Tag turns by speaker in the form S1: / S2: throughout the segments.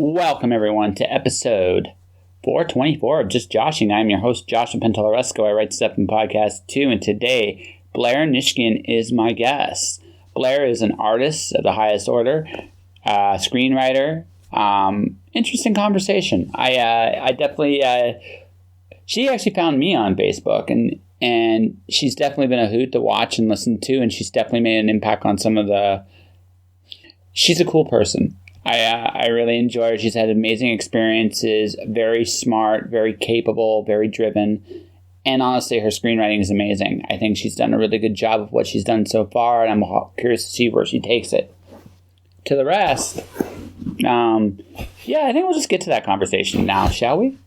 S1: Welcome, everyone, to episode 424 of Just Joshing. I'm your host, Joshua Pantellaresco. I write Step in Podcast 2, and today, Blair Nishkian is my guest. Blair is an artist of the highest order, screenwriter. Interesting conversation. I definitely... she actually found me on Facebook, and she's definitely been a hoot to watch and listen to, and she's definitely made an impact on some of the... She's a cool person. I really enjoy her. She's had amazing experiences, very smart, very capable, very driven, and honestly, her screenwriting is amazing. I think she's done a really good job of what she's done so far, and I'm curious to see where she takes it. To the rest, I think we'll just get to that conversation now, shall we?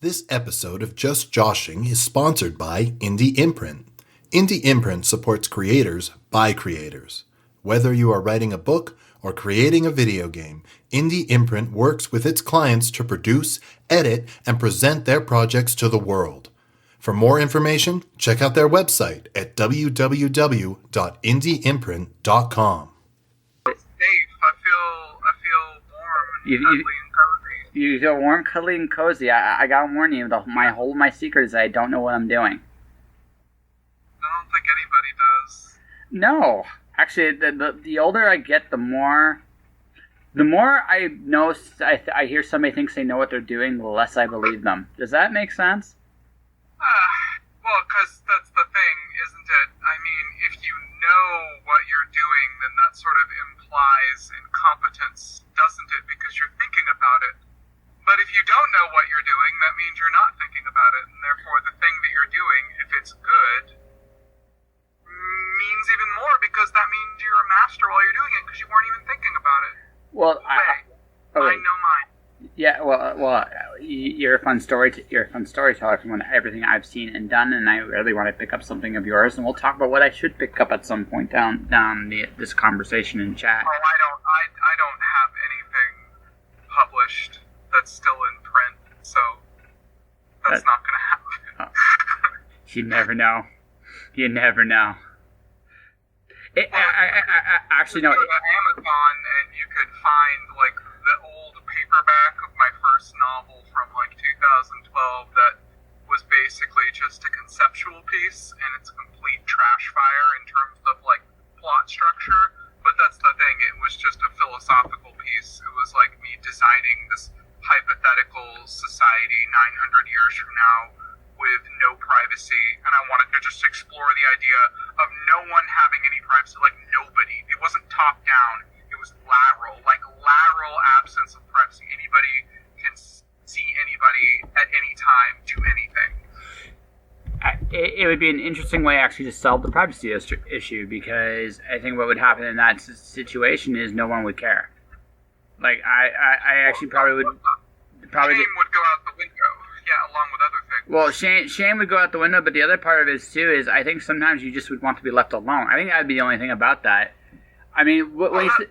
S2: This episode of Just Joshing is sponsored by Indie Imprint. Indie Imprint supports creators by creators. Whether you are writing a book or creating a video game, Indie Imprint works with its clients to produce, edit, and present their projects to the world. For more information, check out their website at www.indieimprint.com.
S3: It's safe. I feel warm and cuddly and cozy.
S1: You feel warm, cuddly, and cozy. I gotta warn you, my secret is I don't know what I'm doing.
S3: I don't think anybody does.
S1: No. Actually, the older I get, the more I know. I hear somebody thinks they know what they're doing, the less I believe them. Does that make sense?
S3: Well, because that's the thing, isn't it? I mean, if you know what you're doing, then that sort of implies incompetence, doesn't it? Because you're thinking about it. But if you don't know what you're doing, that means you're not thinking about it, and therefore the thing that you're doing, if it's good, means even more, because that means you're a master while you're doing it, because you weren't even thinking about it.
S1: Well,
S3: I know mine.
S1: Yeah, well, you're a fun storyteller from everything I've seen and done, and I really want to pick up something of yours, and we'll talk about what I should pick up at some point down this conversation and chat.
S3: Oh, I don't have anything published that's still in print, so that's not going to happen.
S1: You never know. You never know. Actually, no.
S3: You could go to Amazon and you could find like the old paperback of my first novel from like 2012 that was basically just a conceptual piece, and it's a complete trash fire in terms of like plot structure. But that's the thing; it was just a philosophical piece. It was like me designing this hypothetical society 900 years from now, with no privacy, and I wanted to just explore the idea of no one having any privacy, like nobody. It wasn't top down, it was lateral absence of privacy. Anybody can see anybody at any time do anything.
S1: It would be an interesting way actually to solve the privacy issue, because I think what would happen in that situation is no one would care. Like, I actually probably would...
S3: Shame would go out the window. Yeah, along with other things.
S1: Well, shame would go out the window, but the other part of it too is I think sometimes you just would want to be left alone. I think that would be the only thing about that. I mean,
S3: that's the thing.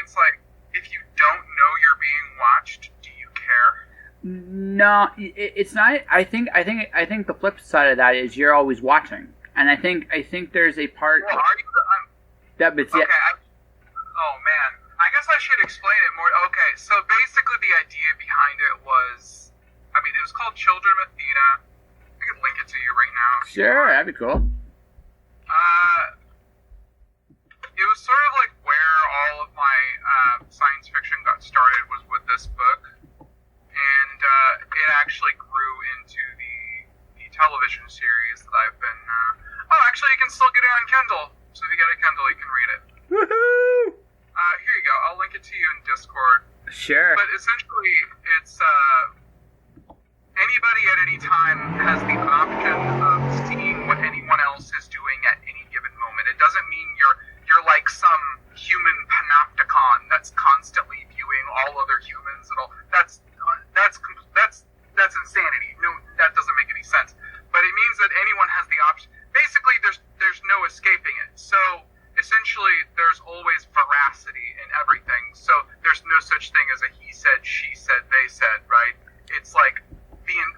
S3: It's like, if you don't know you're being watched, do you care?
S1: No, it's not. I think the flip side of that is you're always watching, and I think there's a part.
S3: Well, are you?
S1: That bit's
S3: okay. Oh man, I guess I should explain it more. Okay, so basically the idea behind it was. I mean, it was called Children of Athena. I can link it to you right now.
S1: Sure, that'd be cool.
S3: It was sort of like where all of my science fiction got started was with this book. And it actually grew into the television series that I've been... actually, you can still get it on Kindle. So if you get a Kindle, you can read it.
S1: Woohoo!
S3: Here you go. I'll link it to you in Discord.
S1: Sure.
S3: But essentially, it's... anybody at any time has the option of seeing what anyone else is doing at any given moment. It doesn't mean you're like some human panopticon that's constantly viewing all other humans and all. That's insanity. No, that doesn't make any sense. But it means that anyone has the option. Basically, there's no escaping it. So essentially, there's always veracity in everything. So there's no such thing as a he said, she said, they said, right? It's like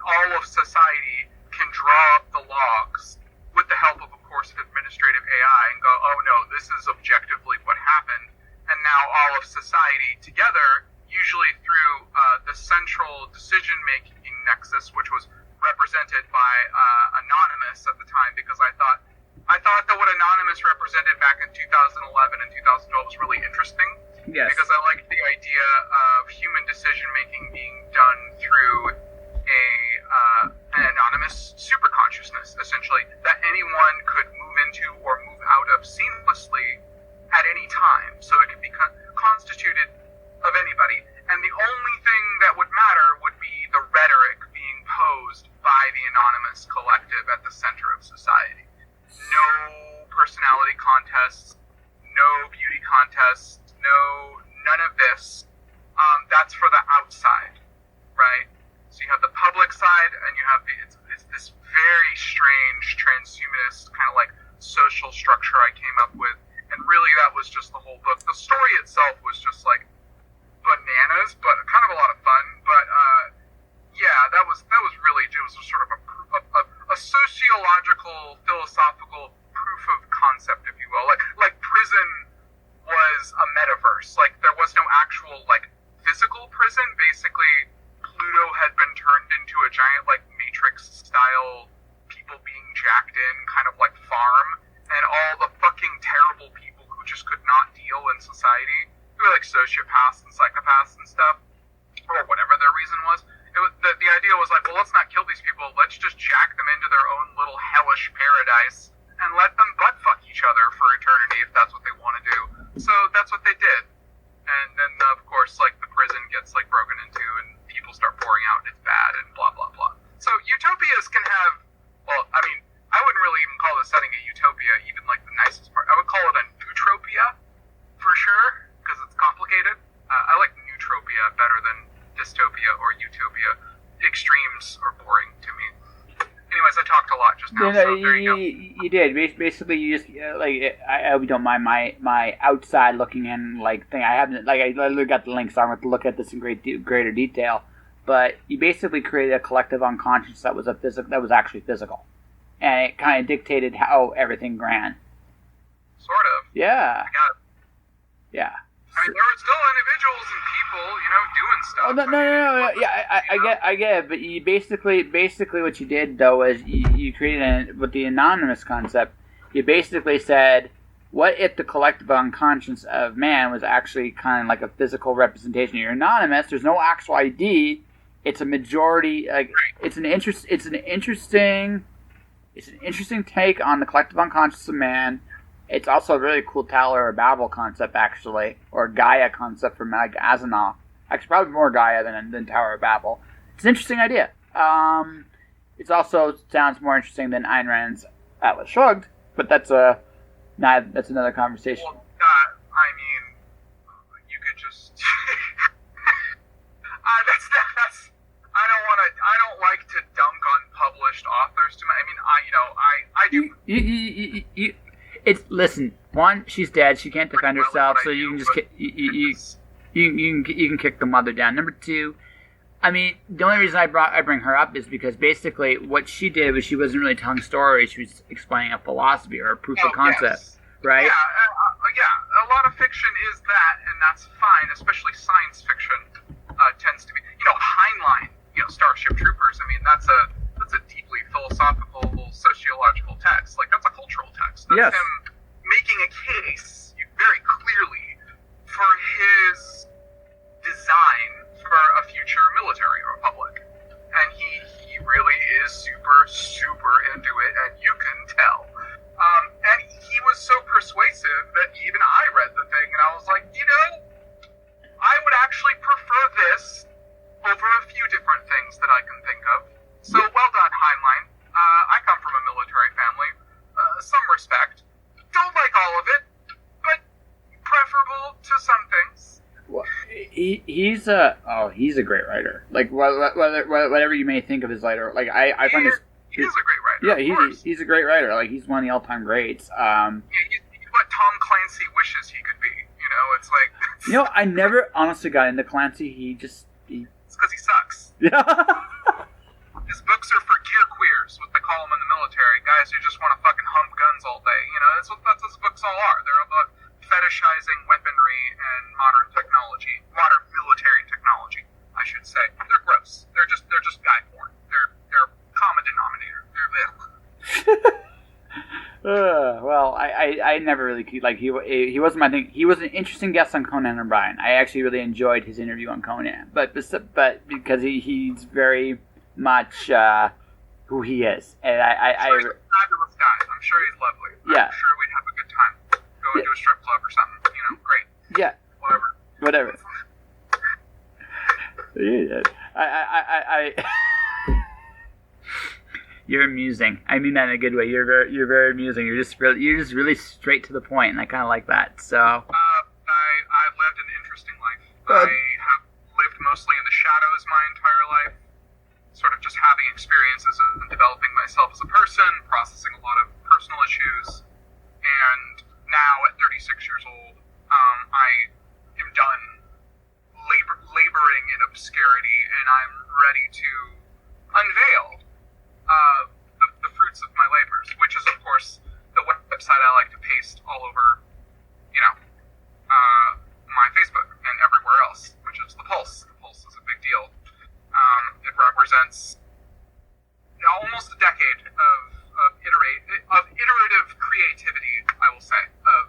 S3: all of society can draw up the logs with the help of course, of administrative AI and go, oh no, this is objectively what happened, and now all of society society together, usually through the central decision-making nexus, which was represented by Anonymous at the time, because I thought that what Anonymous represented back in 2011 and 2012 was really interesting.
S1: Yes.
S3: Because I liked the idea of human decision-making being done through an anonymous superconsciousness, essentially, that anyone could move into or move out of seamlessly at any time. So it could be constituted of anybody. And the only thing that would matter would be the rhetoric being posed by the anonymous collective at the center of society. No personality contests, no beauty contests, none of this. That's for the outside, right? So you have the public side, and you have it's this very strange transhumanist kind of like social structure I came up with, and really that was just the whole book. The story itself was just like bananas, but kind of a lot of fun. But yeah, that was really, it was sort of a sociological, philosophical proof of concept, if you will. Like prison was a metaverse. Like there was no actual like physical prison. Basically, Pluto had been turned into a giant like Matrix style people being jacked in kind of like farm, and all the fucking terrible people who just could not deal in society, who were like sociopaths and psychopaths and stuff, or whatever their reason was. The idea was like, well, let's not kill these people. Let's just jack them into their own little hellish paradise and let them butt fuck each other for eternity if that's what they want to do. So that's what they did. And then, of course, like the prison gets like broken into and people start pouring out and it's bad and blah, blah, blah. So utopias can have, well, I mean, I wouldn't really even call the setting a utopia, even like the nicest part. I would call it a neutropia for sure, because it's complicated. I like neutropia better than dystopia or utopia. Extremes are boring to me. Anyways, I talked a lot just now, so there you go.
S1: You did. Basically, you just, like, I hope you don't mind my outside looking in, like, thing. I haven't, like, I literally got the link, so I'm going to look at this in greater detail. But you basically created a collective unconscious that was actually physical. And it kind of dictated how everything ran.
S3: Sort of.
S1: Yeah.
S3: I got it.
S1: Yeah.
S3: I mean, there were still individuals and people, doing stuff.
S1: Oh, no. Yeah, I get it. But you basically what you did, though, is you created, with the anonymous concept, you basically said, what if the collective unconscious of man was actually kind of like a physical representation? You're anonymous. There's no actual ID. It's a majority. Like, it's an interesting take on the collective unconscious of man. It's also a really cool Tower of Babel concept, actually, or Gaia concept from like Asimov. Actually, probably more Gaia than Tower of Babel. It's an interesting idea. It also sounds more interesting than Ayn Rand's Atlas Shrugged, but that's another conversation.
S3: Well, I mean, you could just. That's. I don't like to dunk on published authors. I do.
S1: Listen. One, she's dead. She can't defend herself, so you can just you can kick the mother down. Number two, I mean, the only reason I bring her up is because basically what she did was she wasn't really telling stories. She was explaining a philosophy or a proof of concept, right?
S3: Yeah, a lot of fiction is that, and that's fine. Especially science fiction tends to be, Heinlein, Starship Troopers. I mean, that's a deeply philosophical, sociological text. Like, that's a cultural text. That's him making a case very clearly for his design for a future military republic. And he really is super, super into it, and you can tell. And he was so persuasive that even I read the thing, and I was like, I would actually prefer this over a few different things that I can think of. So well done, Heinlein. I come from a military family. Some respect. Don't like all of it, but preferable to some things.
S1: Well, he's a great writer. Like, whatever you may think of his writer, like I find this.
S3: He is a great writer.
S1: Yeah, he's a great writer. Like, he's one of the all-time greats.
S3: He's what Tom Clancy wishes he could be. It's like.
S1: I never honestly got into Clancy. It's
S3: because he sucks.
S1: Yeah.
S3: His books are for gear queers, what they call them in the military. Guys who just want to fucking hump guns all day. That's what his books all are. They're about fetishizing weaponry and modern military technology, I should say. They're gross. They're just guy porn. They're common denominator.
S1: Well, I never really like he wasn't my thing. He was an interesting guest on Conan O'Brien. I actually really enjoyed his interview on Conan, but because he's very much who he is, and
S3: he's a fabulous guy. I'm sure he's lovely.
S1: Yeah.
S3: I'm sure we'd have a good time. Go into a strip club or something. Great.
S1: Yeah. Whatever. You're amusing. I mean that in a good way. You're very amusing. You're just really straight to the point, and I kind of like that. So.
S3: I've lived an interesting life. I have lived mostly in the shadows my entire life, sort of just having experiences and developing myself as a person, processing a lot of personal issues, and now at 36 years old, I am done laboring in obscurity, and I'm ready to unveil the fruits of my labors, which is, of course, the website I like to paste all over, my Facebook and everywhere else, which is The Pulse. The Pulse is a big deal. It represents almost a decade of iterative creativity, I will say, of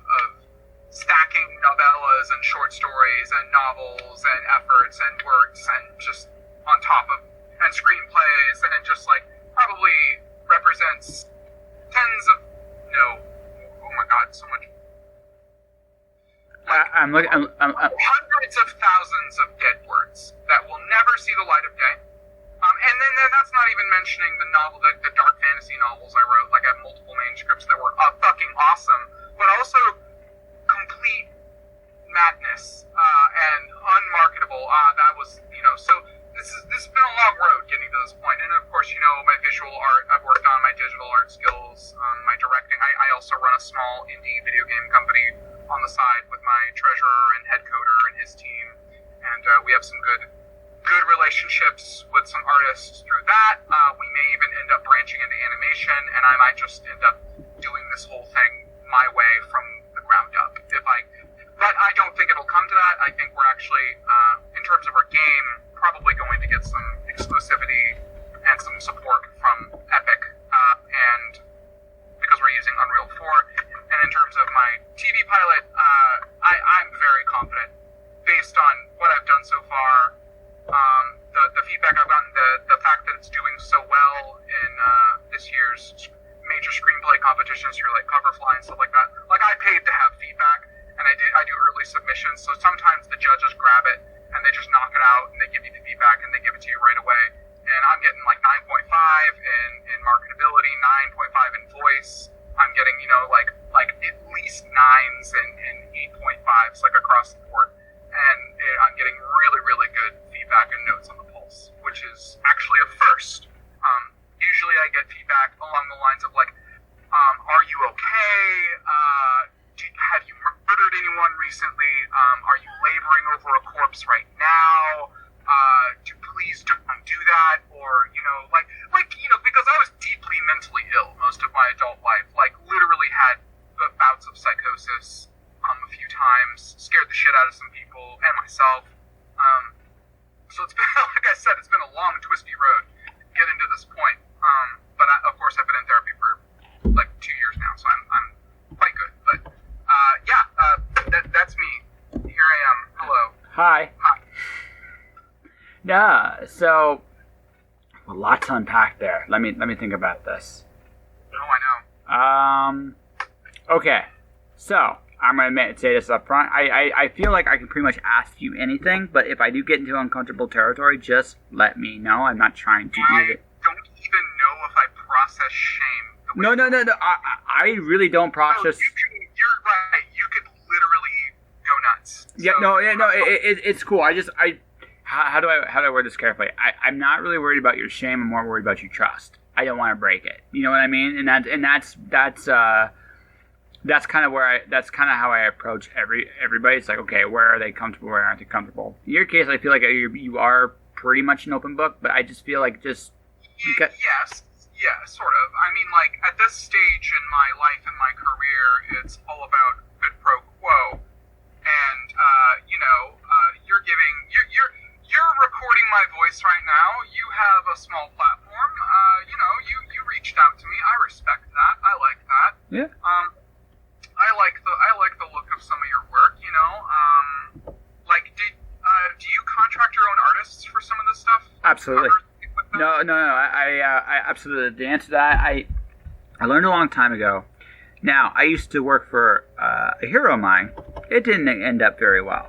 S3: stacking novellas and short stories and novels and efforts and works and just on top of, and screenplays, and just probably represents tens of, oh my god, so much.
S1: I'm looking.
S3: Hundreds of thousands of dead words that will never see the light of day. And then that's not even mentioning the dark fantasy novels I wrote. I have multiple manuscripts that were fucking awesome, but also complete madness and unmarketable. That was, so this has been a long road getting to this point. And of course, my visual art, I've worked on my digital art skills, my directing. I also run a small indie video game company on the side with my treasurer and head coder and his team, and we have some good relationships with some artists through that. We may even end up branching into animation, and I might just end up doing this whole thing my way from the ground up. But I don't think it'll come to that. I think we're actually, in terms of our game, probably going to get some exclusivity and some support from Epic, and because we're using Unreal 4. And in terms of my TV pilot, I'm very confident based on what I've done so far. The feedback I've gotten, the fact that it's doing so well in this year's major screenplay competitions through Coverfly and stuff like that. I paid to have feedback, and I do early submissions. So sometimes the judges grab it and they just knock it out and they give you the feedback and they give it to you right away. And I'm getting 9.5 in marketability, 9.5 in voice. I'm getting at least 9s and 8.5s across the board, and I'm getting really, really good feedback and notes on the Pulse, which is actually a first. Usually I get feedback along the lines of are you okay? Have you murdered anyone recently? Are you laboring over a corpse right now? Please don't do that, or because I was deeply mentally ill most of my adult life, literally had bouts of psychosis a few times, scared the shit out of some people and myself. So it's been, like I said, it's been a long, twisty road getting to this point. But of course, I've been in therapy for 2 years now, so I'm quite good. But that's me. Here I am. Hello.
S1: Hi. Yeah. So a lot to unpack there. Let me think about this.
S3: Oh, I know.
S1: Okay. So I'm gonna say this up front. I feel like I can pretty much ask you anything, but if I do get into uncomfortable territory, just let me know. I'm not trying to use it.
S3: I don't even know if I process shame.
S1: No. I really don't process.
S3: You're right. You could literally go nuts.
S1: Yeah. It's cool. How do I word this carefully? I'm not really worried about your shame. I'm more worried about your trust. I don't want to break it. You know what I mean? And that's kind of how I approach everybody. It's okay, where are they comfortable? Where aren't they comfortable? In your case, I feel like you are pretty much an open book, but I just feel like just because.
S3: Yes. Yeah, sort of. I mean, at this stage in my life and my career, it's all about quid pro quo. quo. And you're recording my voice right now. You have a small platform. You reached out to me. I respect that. I like that.
S1: Yeah.
S3: I like the look of some of your work. Do you contract your own artists for some of this stuff?
S1: Absolutely. No. I absolutely. The answer to that, I learned a long time ago. Now, I used to work for a hero of mine. It didn't end up very well.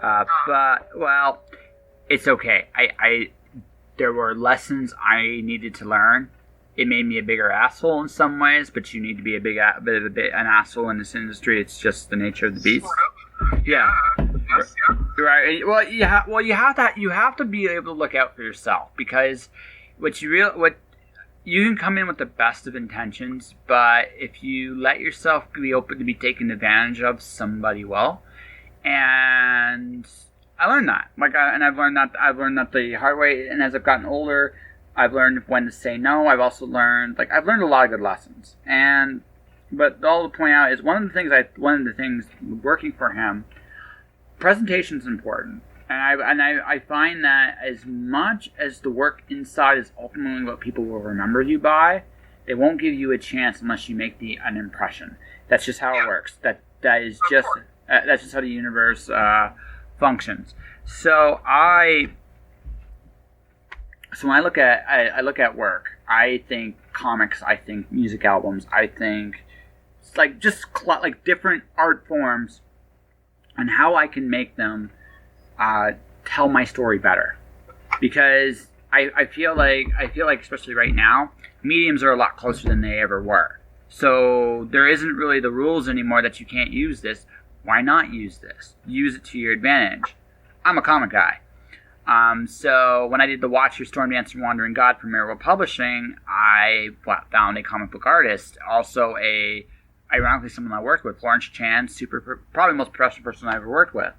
S1: But, well, it's okay. There were lessons I needed to learn. It made me a bigger asshole in some ways, but you need to be a bit of an asshole in this industry. It's just the nature of the beast.
S3: Sort of.
S1: Yeah.
S3: Yes, yeah.
S1: Right. Well, you have to be able to look out for yourself, because you can come in with the best of intentions, but if you let yourself be open to be taken advantage of, somebody will. And I learned that. I've learned that the hard way. And as I've gotten older, I've learned when to say no. I've also learned a lot of good lessons. But all to point out is one of the things working for him, presentation is important. And I find that as much as the work inside is ultimately what people will remember you by, they won't give you a chance unless you make an impression. That's just how it works. That's just how the universe functions. So when I look at work, I think comics, I think music albums, I think different art forms, and how I can make them tell my story better, because I feel like especially right now, mediums are a lot closer than they ever were. So there isn't really the rules anymore that you can't use this. Why not use this? Use it to your advantage. I'm a comic guy. So when I did the Watch Your Storm Dance and Wandering God from Mirror Publishing, I found a comic book artist, also ironically someone I worked with, Florence Chan, probably the most professional person I ever worked with.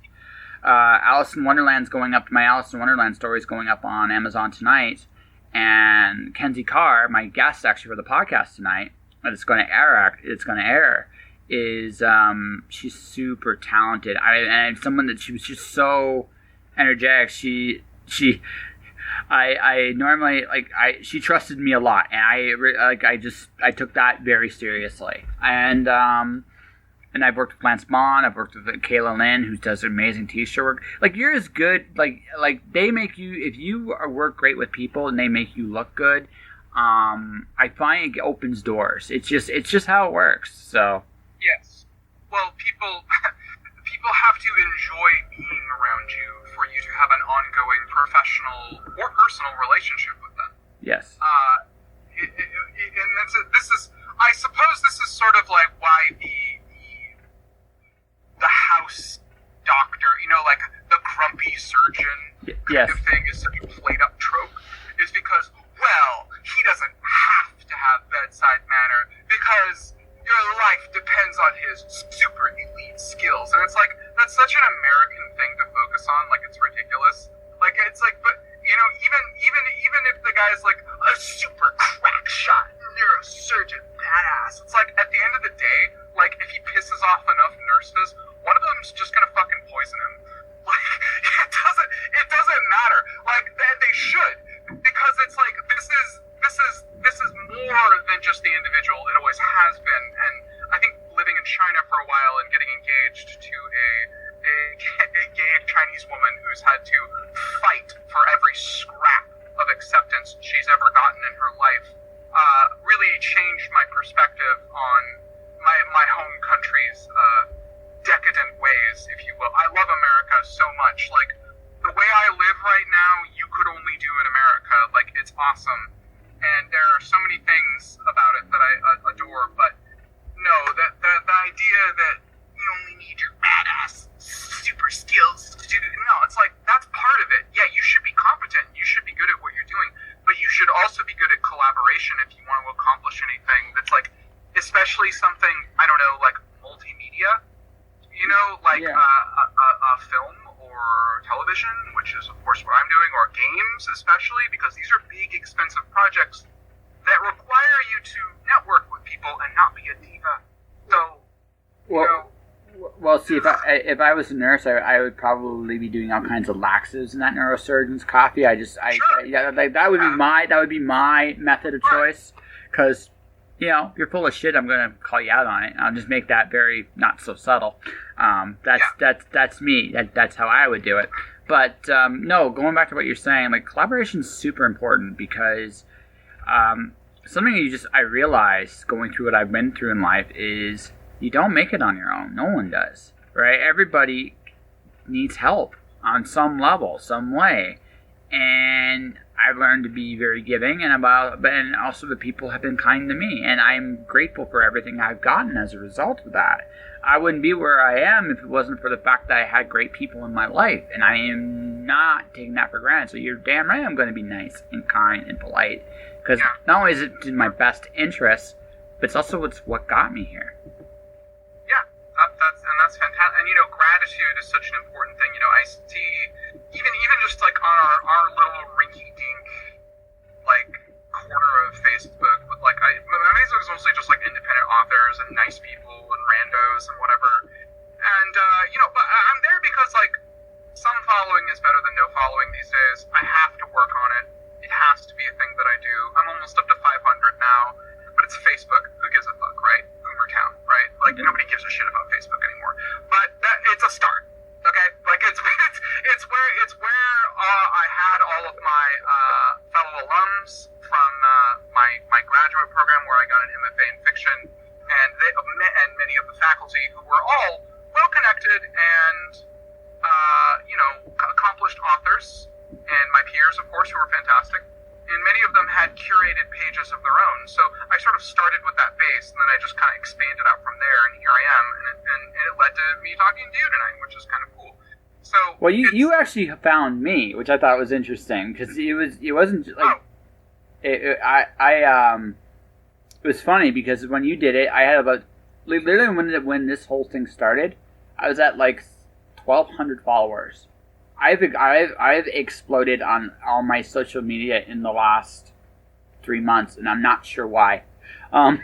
S1: Alice in Wonderland's going up. My Alice in Wonderland story is going up on Amazon tonight, and Kenzie Carr, my guest actually for the podcast tonight, that it's going to air, is she's super talented. And someone that she was just so energetic. She normally she trusted me a lot, and I took that very seriously. And I've worked with Lance Bond. I've worked with Kayla Lynn, who does amazing t-shirt work. You're as good. They make you, if you work great with people and they make you look good. I find it opens doors. It's just how it works. So
S3: yes. Well, people have to enjoy being around you for you to have an ongoing professional or personal relationship with them.
S1: Yes.
S3: I suppose this is sort of like why the house doctor, the grumpy surgeon kind of thing is such a played up trope, is because, well, he doesn't have to have bedside manner because your life depends on his super elite skills. And it's that's such an American thing to focus on, it's ridiculous. But even if the guy's a super crack shot neurosurgeon badass, it's at the end of the day, if he pisses off enough nurses, one of them's just gonna fucking poison him. It doesn't matter. They should, because it's this is more than just the individual. It always has been. And I think living in China for a while and getting engaged to a gay Chinese woman who's had to fight for every scrap of acceptance she's ever gotten in her life really changed my perspective on my home country's decadent ways, if you will. I love America so much. The way I live right now, you could only do in America. It's awesome. And there are so many things about it that I adore. But no, the idea that you only need your badass super skills to do, no, it's that's part of it. Yeah, you should be competent. You should be good at what you're doing. But you should also be good at collaboration if you want to accomplish anything that's especially something, I don't know, multimedia. A film or television, which is of course what I'm doing, or games especially, because these are big, expensive projects that require you to network with people and not be a diva. So,
S1: Well, see, if I was a nurse, I would probably be doing all kinds of laxatives in that neurosurgeon's coffee. That would be my method of choice. Because, you know, if you're full of shit, I'm gonna call you out on it. I'll just make that very not so subtle. That's me. That's how I would do it. But no, going back to what you're saying, like collaboration is super important because something I realized going through what I've been through in life is you don't make it on your own. No one does, right? Everybody needs help on some level, some way, and I've learned to be very giving, and also the people have been kind to me, and I'm grateful for everything I've gotten as a result of that. I wouldn't be where I am if it wasn't for the fact that I had great people in my life, and I am not taking that for granted. So you're damn right I'm going to be nice and kind and polite, because not only is it in my best interest, but it's also what got me here.
S3: That's fantastic. And gratitude is such an important thing. I see even just like on our little rinky-dink like corner of Facebook with like my Facebook is mostly just like independent authors and nice people and randos and whatever. And but I'm there because like some following is better than no following these days. I have to work on it. It has to be a thing that I do. I'm almost up to 500 now, but it's Facebook. Who gives a fuck, right? Boomer town, right? Like nobody gives a shit about Facebook anymore. But it's a start. Okay, like it's where I had all of my fellow alums from my graduate program where I got an MFA in fiction, and many of the faculty who were all well connected and accomplished authors, and my peers, of course, who were fantastic. And many of them had curated pages of their own. So I sort of started with that base, and then I just kind of expanded out from there, and here I am. And it led to me talking to you tonight, which is kind of cool. So
S1: well, you actually found me, which I thought was interesting, because it wasn't like it was funny because when you did it, I had about literally when this whole thing started, I was at like 1,200 followers. I've exploded on all my social media in the last 3 months, and I'm not sure why. So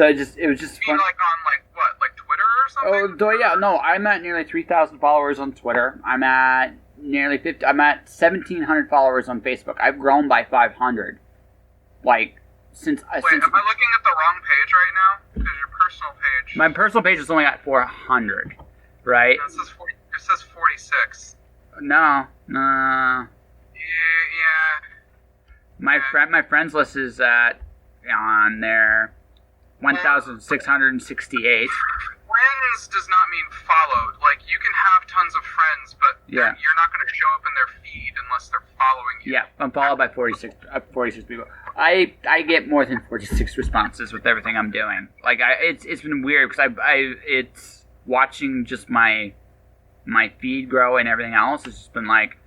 S1: it was just fun.
S3: Like on like what, like Twitter or something?
S1: Oh, yeah, no, I'm at nearly 3,000 followers on Twitter. I'm at 1,700 followers on Facebook. I've grown by 500. Like since.
S3: Wait, am I looking at the wrong page right now? Because your personal page.
S1: My personal page is only at 400, right?
S3: No, it says 46.
S1: No.
S3: Yeah.
S1: My friends list is on there 1,668.
S3: Friends does not mean followed. Like you can have tons of friends, but you're not going to show up in their feed unless they're following you.
S1: Yeah, I'm followed by 46 people. I get more than 46 responses with everything I'm doing. Like it's been weird because it's watching just my feed grow and everything else. It's just been like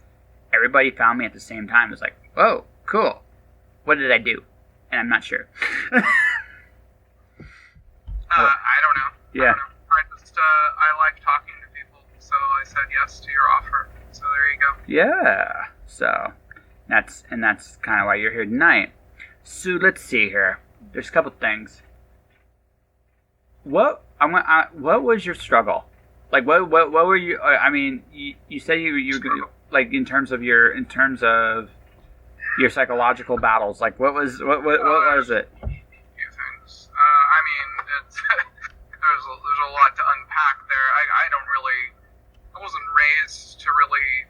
S1: everybody found me at the same time. It's like, whoa, cool. What did I do? And I'm not sure.
S3: I don't know.
S1: Yeah.
S3: I like talking to people, so I said yes to your offer. So there you go.
S1: Yeah. So that's kind of why you're here tonight. So let's see here. There's a couple things. What was your struggle? Like what were you? I mean, you said you like in terms of your psychological battles. Like what was it?
S3: Few things. I mean, it's there's a lot to unpack there. I wasn't raised to really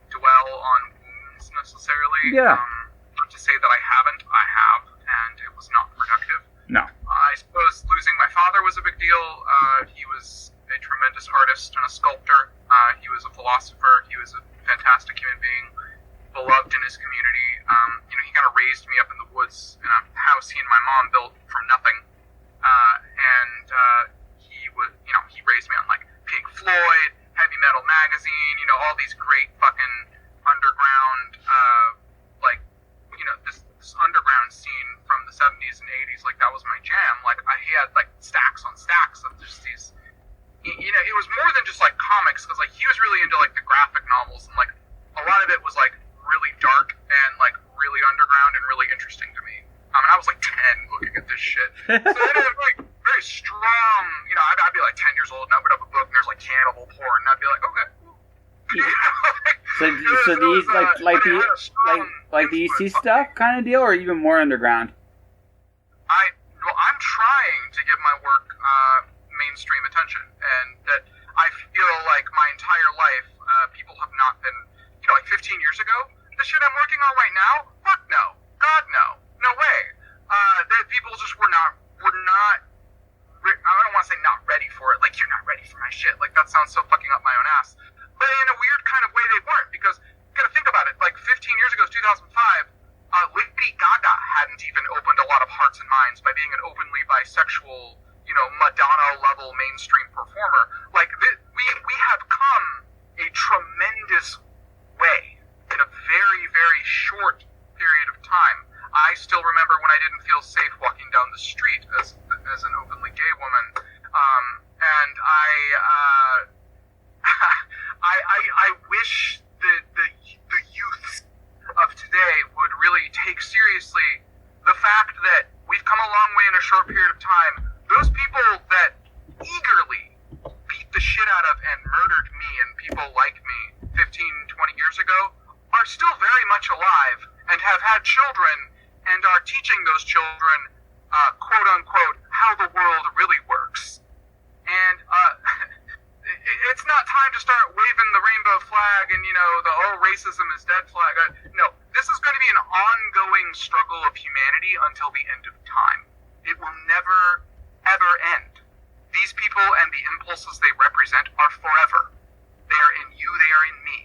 S3: dwell on wounds necessarily.
S1: Yeah.
S3: Not to say that I haven't. I have, and it was not productive.
S1: No.
S3: I suppose losing my father was a big deal. He was a tremendous artist and a sculptor. He was a philosopher. He was a fantastic human being, beloved in his community. He kind of raised me up in the woods in a house he and my mom built from nothing. He raised me on like Pink Floyd, Heavy Metal Magazine, all these great fucking underground, this underground scene from the 70s and 80s. Like that was my jam. Like he had like stacks on stacks of just these. It was more than just like comics, because like he was really into like the graphic novels, and like a lot of it was like really dark and like really underground and really interesting to me. And I was like 10 looking at this shit. So it was like very strong. I'd be like 10 years old and I open up a book
S1: So these like the EC stuff kind of deal, or even more underground?
S3: I'm trying to give my work mainstream attention, and that I feel like my entire life people have not been, like 15 years ago, the shit I'm working on right now, fuck no, God no way. That people just were not. I don't want to say not ready for it. Like, you're not ready for my shit. Like, that sounds so fucking up my own ass. But in a weird kind of way, they weren't, because you gotta think about it. Like 15 years ago, 2005. Lady Gaga hadn't even opened a lot of hearts and minds by being an openly bisexual, Madonna-level mainstream performer. Like, we have come a tremendous way in a very, very short period of time. I still remember when I didn't feel safe walking down the street as an openly gay woman, and I wish the youth of today would really take seriously the fact that we've come a long way in a short period of time. Those people that eagerly beat the shit out of and murdered me and people like me 15, 20 years ago are still very much alive and have had children and are teaching those children, quote unquote, how the world really works. And it's not time to start waving the rainbow flag and, the racism is dead flag. No, this is going to be an ongoing struggle of humanity until the end of time. It will never, ever end. These people and the impulses they represent are forever. They are in you, they are in me.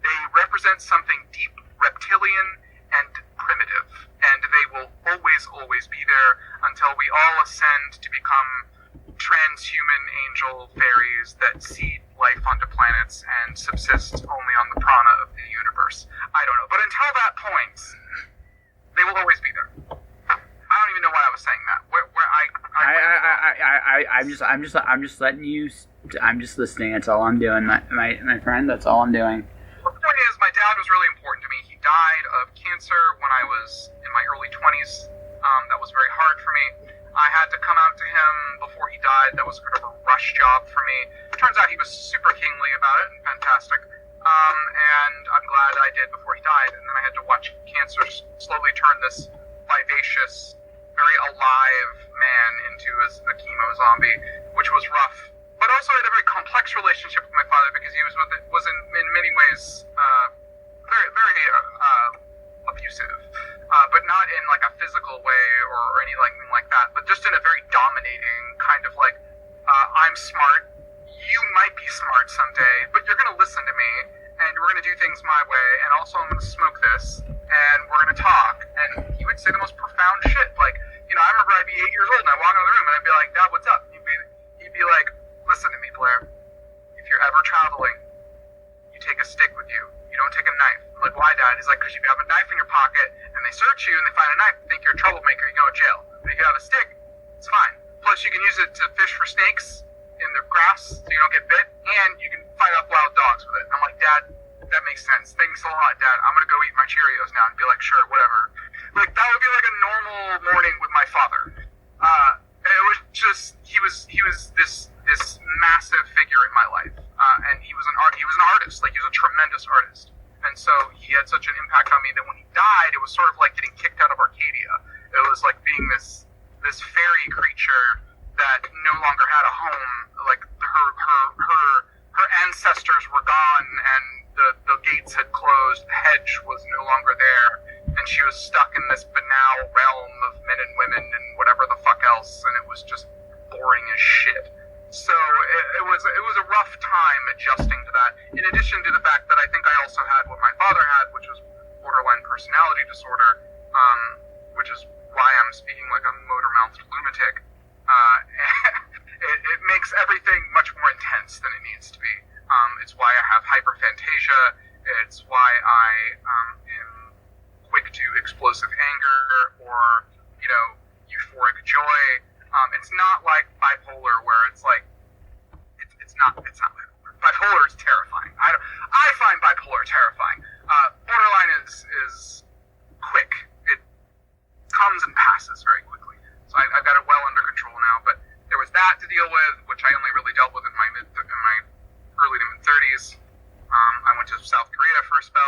S3: They represent something deep, reptilian, and primitive. And they will always, always be there until we all ascend to become transhuman angel fairies that seed life onto planets and subsist only on the prana of the universe. I don't know. But until that point, they will always be there. I don't even know why I was saying that.
S1: I'm just letting you. I'm just listening. That's all I'm doing, my friend. That's all I'm doing.
S3: The point is, my dad was really important to me. He died of cancer when I was in my early 20s. That was very hard for me. I had to come out to him before he died. That was kind of a rush job for me. It turns out he was super kingly about it and fantastic. And I'm glad I did before he died. And then I had to watch cancer slowly turn this vivacious, very alive man into a chemo zombie, which was rough. But also I had a very complex relationship with my father because he was in many ways very, very abusive. But not in like a physical way or anything like that, but just in a very dominating kind of like, I'm smart, you might be smart someday, but you're going to listen to me, and we're going to do things my way, and also I'm going to smoke this, and we're going to talk. And he would say the most profound shit. Like, I remember I'd be 8 years old, and I'd walk in the room, and I'd be like, Dad, what's up? He'd be like, listen to me, Blair. If you're ever traveling, you take a stick with you. You don't take a knife. I'm like, why, Dad? He's like, because if you have a knife in your pocket and they search you and they find a knife, they think you're a troublemaker, you go to jail. But if you have a stick, it's fine. Plus, you can use it to fish for snakes in the grass so you don't get bit, and you can fight off wild dogs with it. And I'm like, Dad, that makes sense. Thanks a lot, Dad. I'm going to go eat my Cheerios now and be like, sure, whatever. Like, that would be like a normal morning with my father. It was just, he was this massive figure in my life. And he was an artist. Like, he was a tremendous artist. And so he had such an impact on me that when he died, it was sort of like getting kicked out of Arcadia. It was like being this fairy creature that no longer had a home. Like, her ancestors were gone, and the gates had closed. The hedge was no longer there, and she was stuck in this banal realm of men and women and whatever the fuck else, and it was just boring as shit. So it was a rough time adjusting to that, in addition to the fact that I think I also had what my father had, which was borderline personality disorder, which is why I'm speaking like a motor-mouthed lunatic. It makes everything much more intense than it needs to be. It's why I have hyperphantasia. It's why I am quick to explosive anger or, euphoric joy. It's not like bipolar, where it's like, it's not bipolar. Bipolar is terrifying. I find bipolar terrifying. Borderline is quick. It comes and passes very quickly. So I've got it well under control now. But there was that to deal with, which I only really dealt with in my early to mid 30s. I went to South Korea for a spell.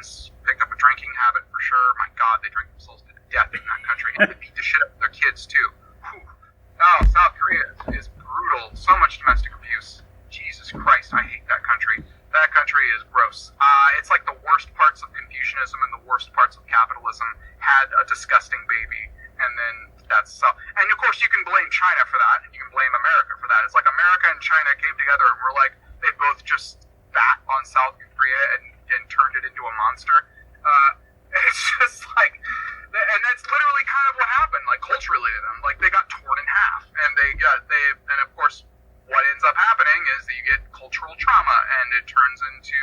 S3: Asians picked up a drinking habit for sure. My God, they drink themselves to death in that country. And they beat the shit out of their kids, too. Whew. Oh, South Korea is brutal. So much domestic abuse. Jesus Christ, I hate that country. That country is gross. It's like the worst parts of Confucianism and the worst parts of capitalism had a disgusting baby. And then that's so. And of course, you can blame China for that, and you can blame America for that. It's like America and China came together and were like, they both just spat on South Korea and turned it into a monster. It's just like, and that's literally kind of what happened, like culturally to them. Like they got torn in half, and and of course, what ends up happening is that you get cultural trauma, and it turns into,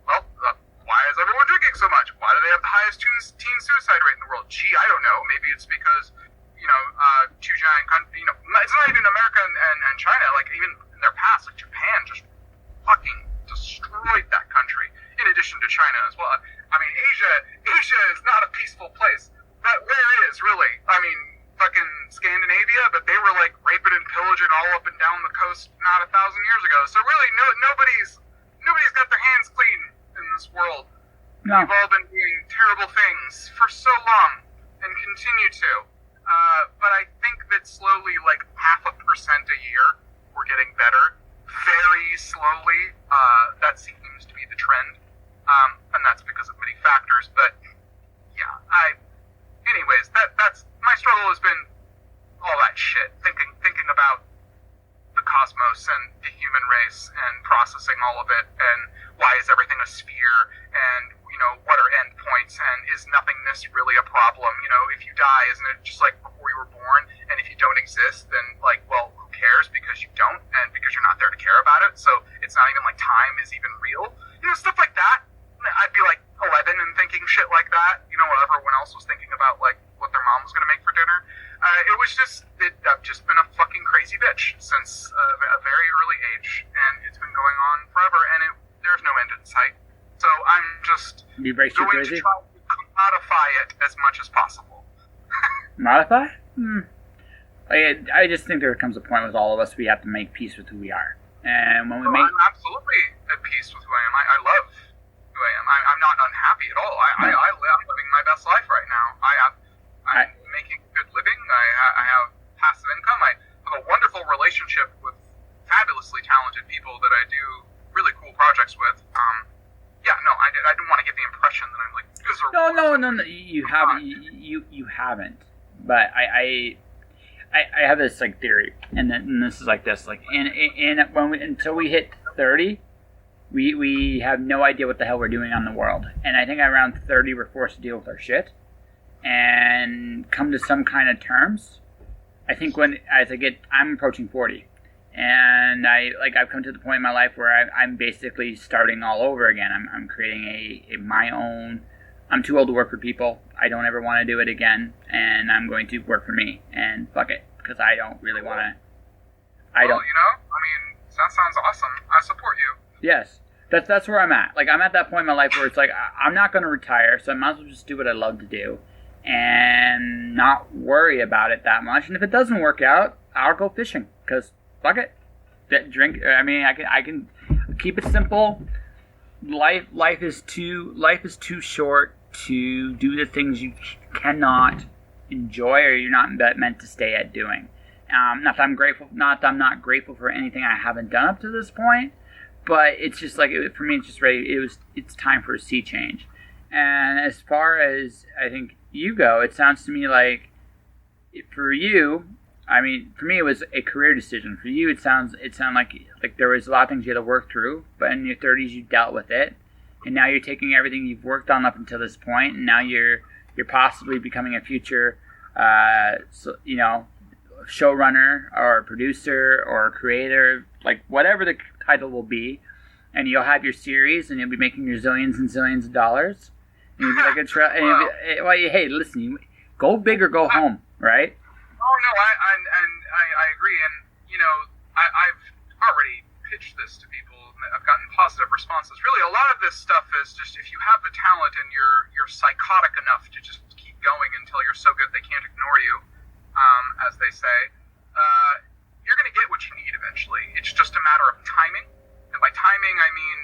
S3: well, why is everyone drinking so much? Why do they have the highest teen suicide rate in the world? Gee, I don't know. Maybe it's because, two giant countries, it's not even America and China, like even in their past, like Japan just fucking destroyed that country, in addition to China as well. I mean, Asia is not a peaceful place. But where is, really? I mean, fucking Scandinavia, but they were like raping and pillaging all up and down the coast not 1,000 years ago. So really, nobody's got their hands clean in this world.
S1: No.
S3: We've all been doing terrible things for so long and continue to. But I think that slowly, like 0.5% a year, we're getting better. Very slowly. That seems to be the trend. And that's because of many factors. But yeah, anyways, that's my struggle has been all that shit. Thinking about the cosmos and the human race and processing all of it, and why is everything a sphere, and what are endpoints, and is nothingness really a problem? If you die, isn't it just like before you were born? And if you don't exist, then like, well, who cares? Because you don't, and because you're not there to care about it. So it's not even like time is even real. Stuff like that. I'd be like 11 and thinking shit like that. While everyone else was thinking about like what their mom was going to make for dinner. I've just been a fucking crazy bitch since a very early age, and it's been going on forever, and there's no end in sight. So I'm just
S1: going to
S3: try to modify it as much as possible.
S1: Modify? I just think there comes a point with all of us we have to make peace with who we are. And when I'm
S3: absolutely at peace with who I am. I love who I am. I'm not unhappy at all. I'm living my best life right now. I'm making good living. I have passive income. I have a wonderful relationship with fabulously talented people that I do really cool projects with. I didn't want to give the impression that I'm like miserable.
S1: No. You haven't. You haven't. But I have this like theory, and this is like this, like until we hit 30, we have no idea what the hell we're doing on the world, and I think around 30 we're forced to deal with our shit and come to some kind of terms. I think I'm approaching 40, and I've come to the point in my life where I'm basically starting all over again. I'm creating my own. I'm too old to work for people. I don't ever want to do it again, and I'm going to work for me, and fuck it, because I don't really want to.
S3: That sounds awesome. I support you.
S1: Yes, that's where I'm at. Like, I'm at that point in my life where it's like, I'm not going to retire, so I might as well just do what I love to do, and not worry about it that much. And if it doesn't work out, I'll go fishing, because fuck it. I can keep it simple. Life is too short to do the things you cannot enjoy or you're not meant to stay at doing. Not that I'm not grateful for anything I haven't done up to this point, but it's just like, for me, it's just ready. It's time for a sea change. And as far as I think you go, it sounds to me like for you, for me, it was a career decision. For you, it sounded like there was a lot of things you had to work through, but in your 30s, you dealt with it, and now you're taking everything you've worked on up until this point, and now you're possibly becoming a future, showrunner or producer or creator, like whatever the title will be, and you'll have your series, and you'll be making your zillions and zillions of dollars, and you'll be like hey, listen, go big or go home, right?
S3: Oh no, I agree, and I've already pitched this to people. I've gotten positive responses. Really, a lot of this stuff is just if you have the talent and you're psychotic enough to just keep going until you're so good they can't ignore you, as they say, you're going to get what you need eventually. It's just a matter of timing, and by timing I mean,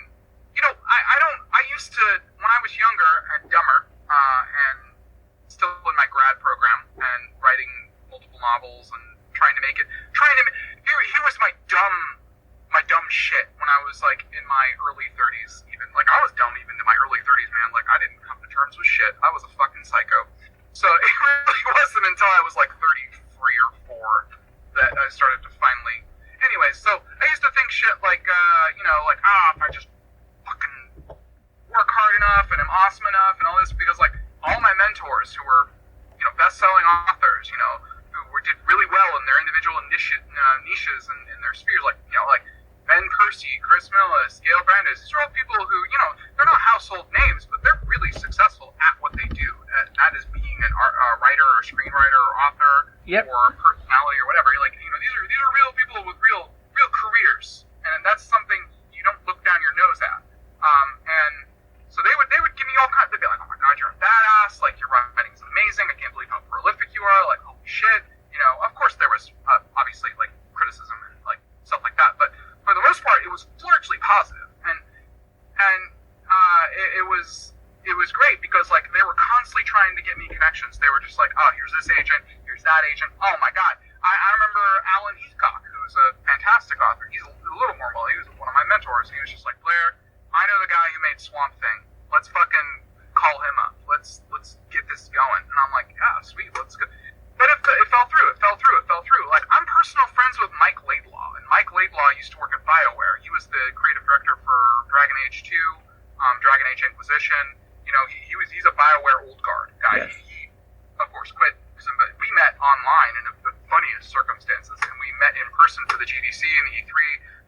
S3: I used to, when I was younger, novels and trying to make it. Here was my dumb shit when I was like in my early 30s. Even like I was dumb even in my early 30s, man. Like I didn't come to terms with shit. I was a fucking psycho. So it really wasn't until I was like 33 or 4 that I started to finally. Anyway, so I used to think shit like, if I just fucking work hard enough and am awesome enough and all this, because like all my mentors who were, best-selling authors, who did really well in their individual niches and in their spheres, like Ben Percy, Chris Millis, Gail Brandes. These are all people who, they're not household names, but they're really successful at what they do. That is being a writer or screenwriter or author or a personality or whatever. These are real people with real careers, and that's something you don't look down your nose at. And so they would give me all kinds. They'd be like, "Oh my God, you're a badass! Like your writing is amazing. I can't believe how prolific you are! Like holy shit!" Of course there was obviously like criticism and like stuff like that, but for the most part, it was largely positive, and it was great because like they were constantly trying to get me connections. They were just like, "Oh, here's this agent, here's that agent." Oh my God, I remember Alan Heathcock, who's a fantastic author. He's a little more well. He was one of my mentors. He was just like, "Blair, I know the guy who made Swamp Thing. Let's fucking call him up. Let's get this going." And I'm like, "Yeah, sweet, let's go." But it fell through. Like, I'm personal friends with Mike Laidlaw, and Mike Laidlaw used to work at BioWare. He was the creative director for Dragon Age 2, Dragon Age Inquisition. He's a BioWare old guard guy.
S1: Yes.
S3: He, of course, quit. But we met online in the funniest circumstances, and we met in person for the GDC and the E3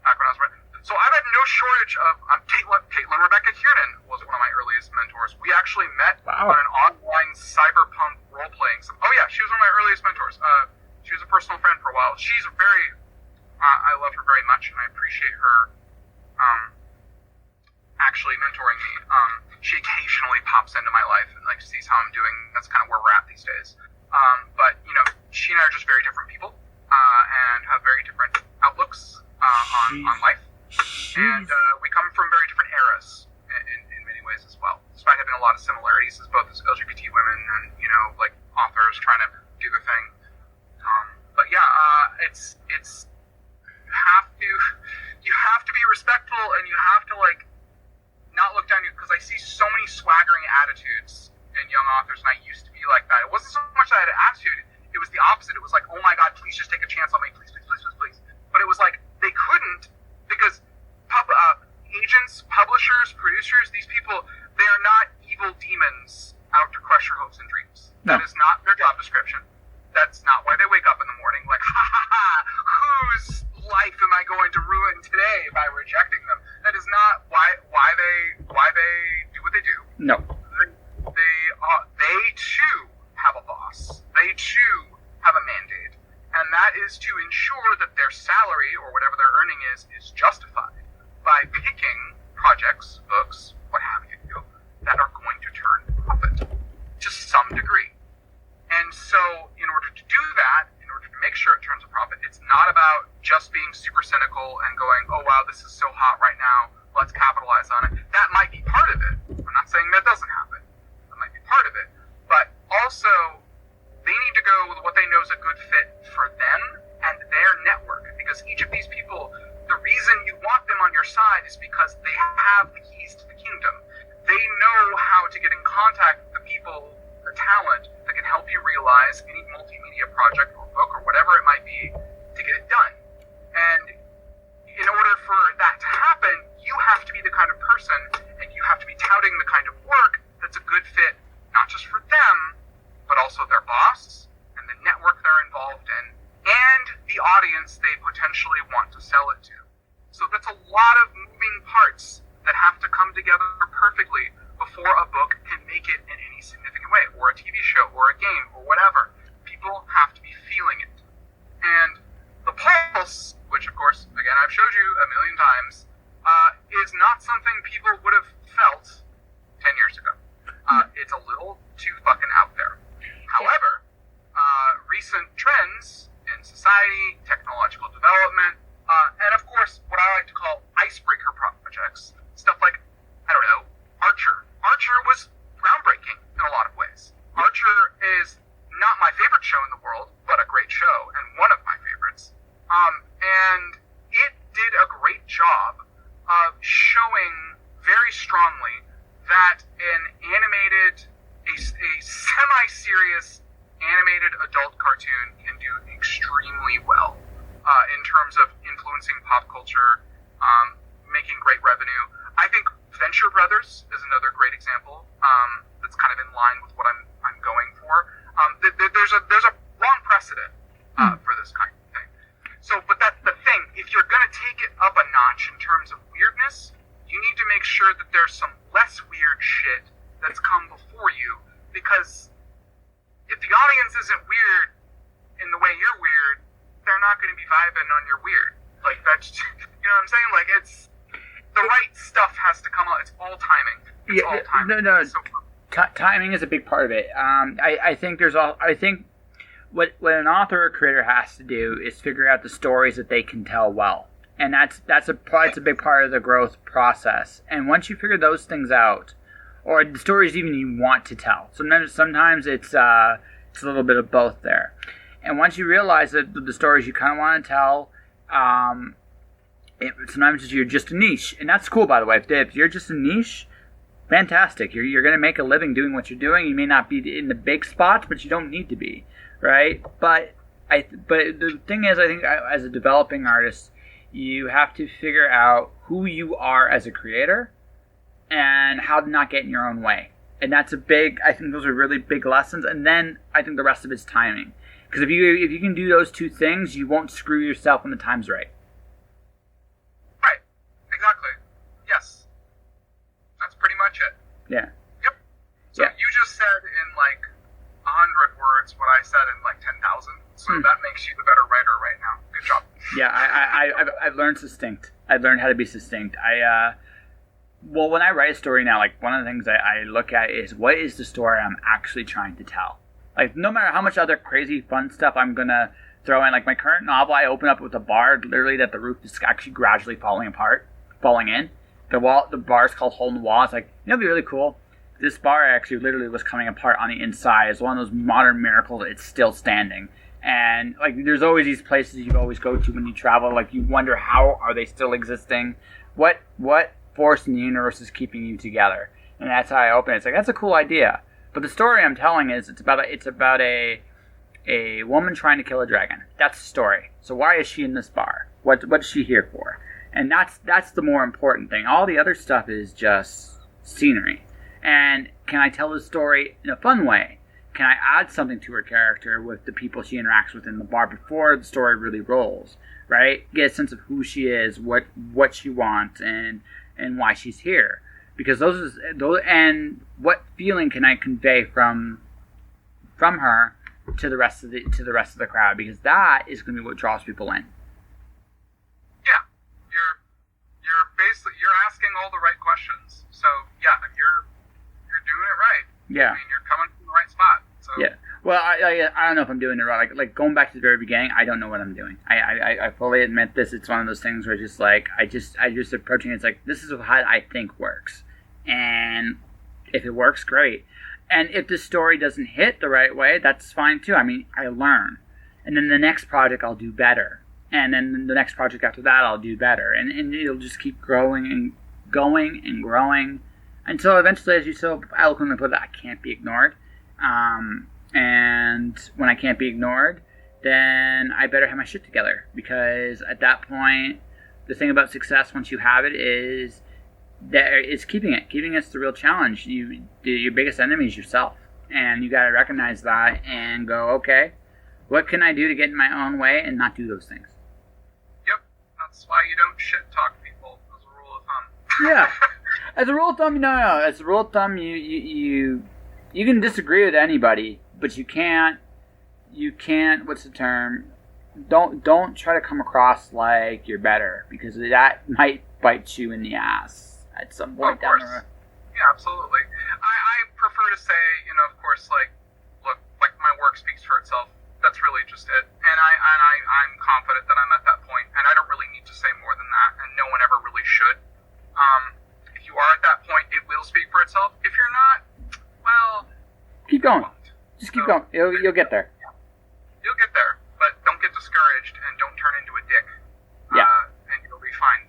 S3: back when I was. So I've had no shortage of. Caitlin Rebecca Kiernan was one of my earliest mentors. We actually met on an online cyberpunk role-playing. Oh yeah, she was one of my earliest mentors. She was a personal friend for a while. She's I love her very much, and I appreciate her actually mentoring me. She occasionally pops into my life and like sees how I'm doing. That's kind of where we're at these days. But she and I are just very different people and have very different outlooks on life. And we come from very different eras in many ways as well, despite having a lot of similarities as both as LGBT women and like authors trying to do their thing. But yeah, it's you have to be respectful, and you have to like not look down, because I see so many swaggering attitudes in young authors, and I used to be like that. It wasn't so much that I had an attitude; it was the opposite. It was like, "Oh my God, please just take a chance on me, please." But it was like they couldn't, because agents, publishers, producers, these people, they are not evil demons out to crush your hopes and dreams. No. That is not their job description. That's not why they wake up in the morning like, whose life am I going to ruin today by rejecting them? That is not why they do what they do.
S1: No.
S3: They too have a boss. They too have a mandate. And that is to ensure that their salary or whatever they're earning is justified by picking projects, books, what have you, that are going to turn profit to some degree. And so in order to do that, in order to make sure it turns a profit, it's not about just being super cynical and going, "Oh wow, this is so hot right now, let's capitalize on it." That might be part of it. I'm not saying that doesn't happen. That might be part of it. But also, they need to go with what they know is a good fit for them and their network. Because each of these people, the reason you want them on your side is because they have the keys to the kingdom. They know how to get in contact with the people, the talent, that can help you realize any multimedia project or book or whatever it might be to get it done. And in order for that to happen, you have to be the kind of person, and you have to be touting the kind of work that's a good fit, not just for them, but also their boss and the network they're involved in, and the audience they potentially want to sell it to. So that's a lot of moving parts that have to come together perfectly before a book can make it in any significant way, or a TV show, or a game, or whatever. People have to be feeling it. And the pulse, which of course, again, I've showed you a million times, is not something people would have felt 10 years ago. It's a little too fucking out there. However, recent trends in society, technological development, and of course, what I like to call icebreaker projects, stuff like, I don't know, Archer. Archer was groundbreaking in a lot of ways. Archer is not my favorite show in the world, but a great show, and Brothers is another great example. That's kind of in line with what I'm going for. There's a long precedent for this kind of thing. So, but that's the thing. If you're going to take it up a notch in terms of weirdness, you need to make sure that there's some less weird shit that's come before you. Because if the audience isn't weird in the way you're weird, they're not going to be vibing on your weird. Like, that's, you know what I'm saying? Like, it's, the right stuff has to come out. It's all timing. It's all timing.
S1: No.
S3: So,
S1: Timing is a big part of it. I think what an author or creator has to do is figure out the stories that they can tell well, and that's a big part of the growth process. And once you figure those things out, or the stories even you want to tell, sometimes it's a little bit of both there. And once you realize that the stories you kind of want to tell, sometimes you're just a niche, and that's cool, by the way. If you're just a niche, fantastic. You're going to make a living doing what you're doing. You may not be in the big spots, but you don't need to be, right? But the thing is, I think as a developing artist, you have to figure out who you are as a creator and how to not get in your own way. And I think those are really big lessons. And then I think the rest of it's timing. Because if you can do those two things, you won't screw yourself when the time's right.
S3: right. Exactly. Yes. That's pretty much it.
S1: Yeah.
S3: Yep. So
S1: Yeah.
S3: you just said in like 100 words what I said in like 10,000. So that makes you the better writer right now. Good job.
S1: Yeah, I've learned succinct. I've learned how to be succinct. Well, when I write a story now, like one of the things I look at is what is the story I'm actually trying to tell. Like no matter how much other crazy fun stuff I'm gonna throw in, like my current novel, I open up with a bar, literally that the roof is actually gradually falling in. The bar is called Hole in the Wall. It's like, you know, it'd be really cool. This bar actually literally was coming apart on the inside. It's one of those modern miracles. It's still standing. And like, there's always these places you always go to when you travel. Like, you wonder how are they still existing? What force in the universe is keeping you together? And that's how I open it. It's like, that's a cool idea. But the story I'm telling is it's about a woman trying to kill a dragon. That's the story. So why is she in this bar? What's she here for? And that's the more important thing. All the other stuff is just scenery. And can I tell the story in a fun way? Can I add something to her character with the people she interacts with in the bar before the story really rolls? Right? Get a sense of who she is, what she wants, and why she's here. Because those and what feeling can I convey from her to the rest of the crowd? Because that is going to be what draws people in.
S3: Yeah, you're asking all the right questions. So yeah, you're doing it right.
S1: Yeah.
S3: I mean, you're coming from the right spot. So.
S1: Yeah. Well, I don't know if I'm doing it right. Like going back to the very beginning, I don't know what I'm doing. I fully admit this. It's one of those things where just like I just approaching it. It's like, this is how I think works, and if it works, great. And if the story doesn't hit the right way, that's fine too. I mean, I learn, and then the next project I'll do better, and then the next project after that I'll do better, and it'll just keep growing and going and growing until eventually, as you so eloquently put it, I can't be ignored. And when I can't be ignored, then I better have my shit together, because at that point, the thing about success once you have it is that it's keeping it. Keeping it's the real challenge. Your biggest enemy is yourself, and you got to recognize that and go, okay, what can I do to get in my own way and not do those things?
S3: Yep, that's why you don't shit talk people, as a rule of thumb.
S1: Yeah, as a rule of thumb, no. As a rule of thumb, you can disagree with anybody, but you can't. What's the term? Don't try to come across like you're better, because that might bite you in the ass at some point down the road.
S3: Yeah, absolutely. I prefer to say, of course, like, look, like my work speaks for itself. That's really just it. And I'm confident that I'm at that point, and I don't really need to say more than that, and no one ever really should. If you are at that point, it will speak for itself. If you're not, well,
S1: keep going. Just keep going. You'll get there.
S3: You'll get there, but don't get discouraged and don't turn into a dick.
S1: Yeah.
S3: And you'll be fine.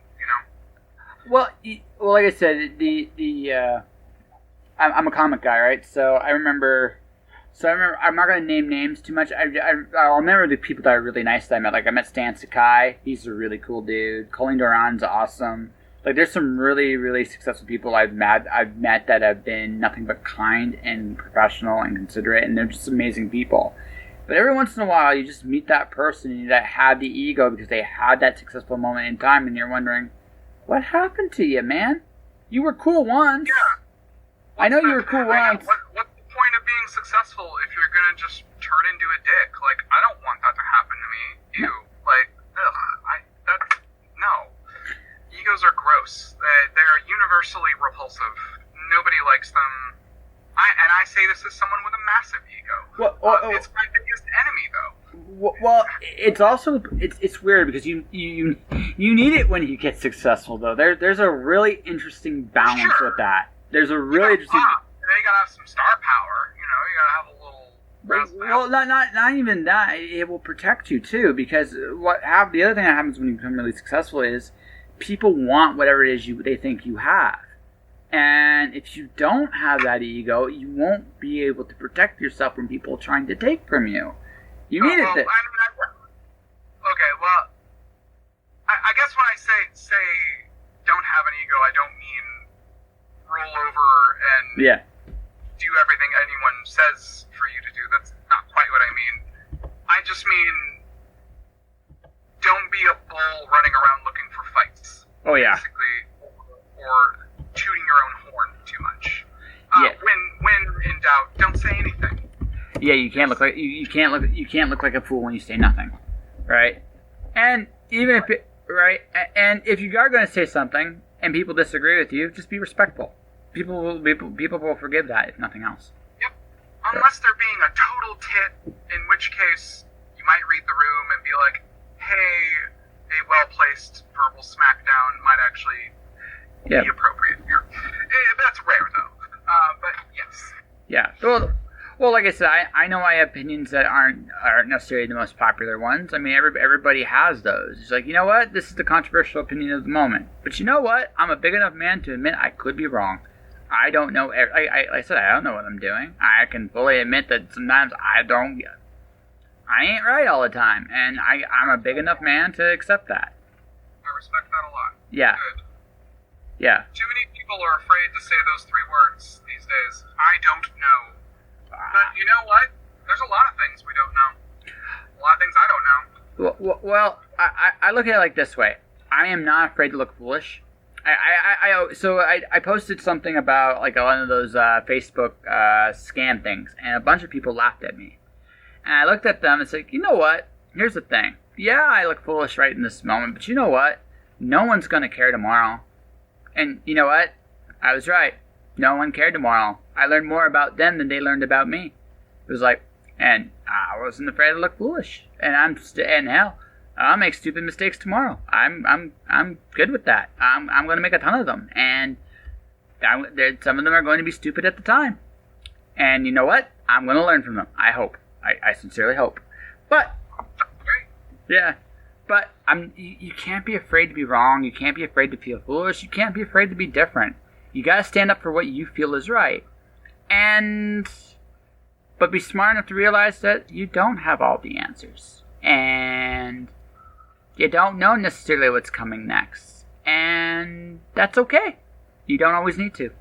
S1: Well, like I said, I'm a comic guy, right? So I remember. I'm not going to name names too much. I'll remember the people that are really nice that I met. Like, I met Stan Sakai. He's a really cool dude. Colleen Doran's awesome. Like, there's some really, really successful people I've met that have been nothing but kind and professional and considerate, and they're just amazing people. But every once in a while, you just meet that person that had the ego because they had that successful moment in time, and you're wondering, what happened to you, man? You were cool once.
S3: Yeah.
S1: I know you were cool once.
S3: What's the point of being successful if you're gonna just turn into a dick? Like, I don't want that to happen to me. You. Like, no. Egos are gross. They are universally repulsive. Nobody likes them. I say this as someone with a massive ego. It's my biggest enemy, though.
S1: Well, it's also it's weird because you need it when you get successful, though. There's a really interesting balance with that. There's a really interesting.
S3: You gotta have some star power. You gotta have a little.
S1: Well, not even that. It will protect you too, because the other thing that happens when you become really successful is people want whatever it is they think you have. And if you don't have that ego, you won't be able to protect yourself from people trying to take from you. You need it.
S3: Okay, well, I guess when I say don't have an ego, I don't mean roll over and do everything anyone says for you to do. That's not quite what I mean. I just mean don't be a bull running around looking for fights.
S1: Oh yeah.
S3: Basically, or tooting your own horn too much. When in doubt, don't say anything.
S1: Yeah, you can't look like you can't look like a fool when you say nothing, right? And even and if you are going to say something and people disagree with you, just be respectful. People will forgive that if nothing else.
S3: Yep. Unless they're being a total tit, in which case you might read the room and be like, "Hey, a well-placed verbal smackdown might actually be appropriate here." That's rare, though. But yes.
S1: Yeah. Well, like I said, I know I have opinions that aren't necessarily the most popular ones. I mean, everybody has those. It's like, you know what? This is the controversial opinion of the moment. But you know what? I'm a big enough man to admit I could be wrong. I don't know. Like I said, I don't know what I'm doing. I can fully admit that sometimes I ain't right all the time. And I'm a big enough man to accept that.
S3: I respect that a lot.
S1: Yeah.
S3: Good.
S1: Yeah.
S3: Too many people are afraid to say those 3 words these days. I don't know. But you know what? There's a lot of things we don't know. A lot of things I don't know.
S1: Well, I look at it like this way. I am not afraid to look foolish. I posted something about like one of those Facebook scam things, and a bunch of people laughed at me. And I looked at them and said, you know what? Here's the thing. Yeah, I look foolish right in this moment, but you know what? No one's going to care tomorrow. And you know what? I was right. No one cared tomorrow. I learned more about them than they learned about me. It was like, and I wasn't afraid to look foolish. And hell, I'll make stupid mistakes tomorrow. I'm good with that. I'm going to make a ton of them, and some of them are going to be stupid at the time. And you know what? I'm going to learn from them. I hope. I sincerely hope. But yeah. But you can't be afraid to be wrong. You can't be afraid to feel foolish. You can't be afraid to be different. You gotta stand up for what you feel is right. But be smart enough to realize that you don't have all the answers. And you don't know necessarily what's coming next. And that's okay. You don't always need to.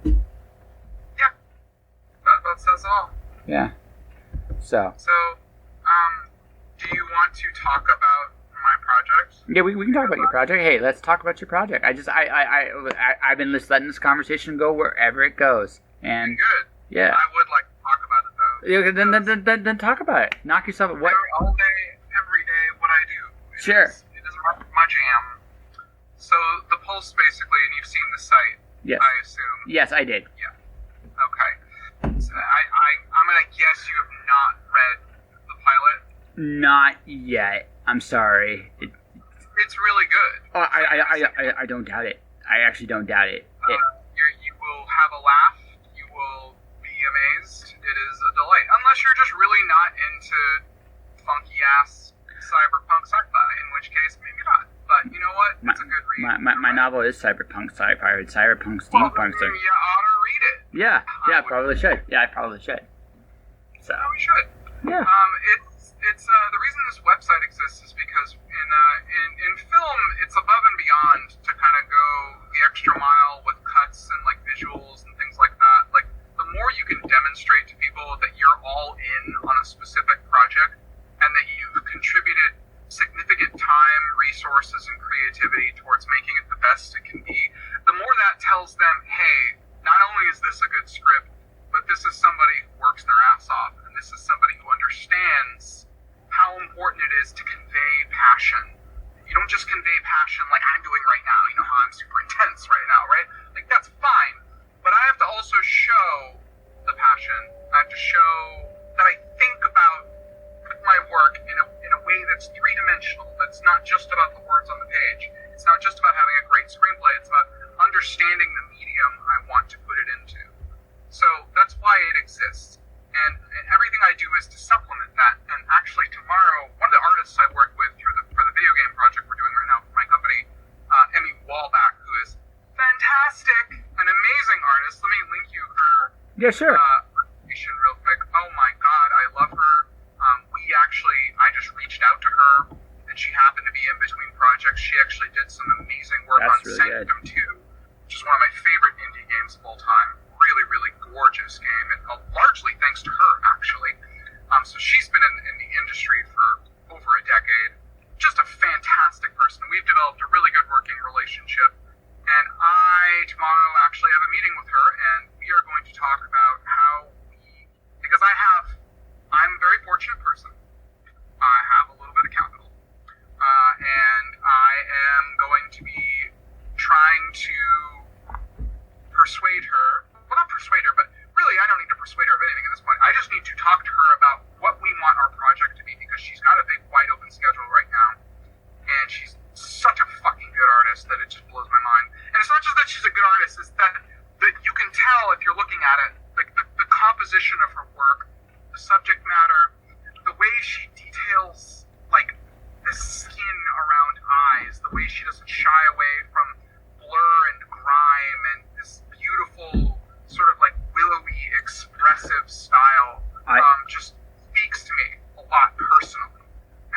S3: Yeah. That says all.
S1: Yeah. So,
S3: do you want to talk about my project?
S1: Yeah, we can talk about your project. Hey, let's talk about your project. I've been just letting this conversation go wherever it goes. And
S3: good.
S1: Yeah.
S3: I would like to talk about it though.
S1: Yeah, then talk about it. Knock yourself at what?
S3: All day, every day, what I do.
S1: Sure.
S3: It is my jam. So the Pulse, basically, and you've seen the site.
S1: Yes.
S3: I assume.
S1: Yes, I did.
S3: Yeah. Okay. So I'm gonna guess you have not read the pilot.
S1: Not yet. I'm sorry.
S3: It's really good.
S1: Oh, I don't doubt it. I actually don't doubt it.
S3: You will have a laugh. You will be amazed. It is a delight. Unless you're just really not into funky-ass cyberpunk sci-fi, in which case, maybe not. But you know what? It's a good read.
S1: My novel is cyberpunk sci-fi. It's cyberpunk steampunk.
S3: You ought to read it.
S1: Yeah, I probably should. Yeah, I probably should. So.
S3: Yeah, we should.
S1: Yeah.
S3: it's the reason this website exists is because in film it's above and beyond to kind of go the extra mile with cuts and like visuals and things like that. Like the more you can demonstrate to people that you're all in on a specific project and that you've contributed significant time, resources, and creativity towards making it the best it can be, the more that tells them, hey, not only is this a good script, but this is somebody who works their ass off, and this is somebody who understands how important it is to convey passion. You don't just convey passion like I'm doing right now, you know how I'm super intense right now, right? Like, that's fine, but I have to also show the passion. I have to show that I think about my work in a way that's three-dimensional, that's not just about the words on the page. It's not just about having a great screenplay, it's about understanding the medium I want to put it into. So that's why it exists. And everything I do is to supplement that. And actually tomorrow, one of the artists I work with for the video game project we're doing right now for my company, Emmy Wallback, who is fantastic, an amazing artist. Let me link you her
S1: Yeah, sure.
S3: information real quick. Oh my god, I love her. I just reached out to her, and she happened to be in between projects. She actually did some amazing work
S1: That's
S3: on
S1: really
S3: Sanctum 2, which is one of my favorite indie games of all time. Really, really gorgeous game, and largely thanks to her, actually. So she's been in the industry for over a decade. Just a fantastic person. We've developed a really good working relationship, and I tomorrow actually have a meeting with her, and we are going to talk about how because I'm a very fortunate person. I have a little bit of capital, and I am going to be trying to persuade her. Well, not persuade her, but really I don't need to persuade her of anything at this point. I just need to talk to her about what we want our project to be, because she's got a big wide open schedule right now, and she's such a fucking good artist that it just blows my mind. And it's not just that she's a good artist, it's that you can tell if you're looking at it, like the composition of her work, the subject matter, the way she details like the skin around eyes, the way she doesn't shy away from blur and grime and this beautiful sort of like willowy expressive style just speaks to me a lot personally,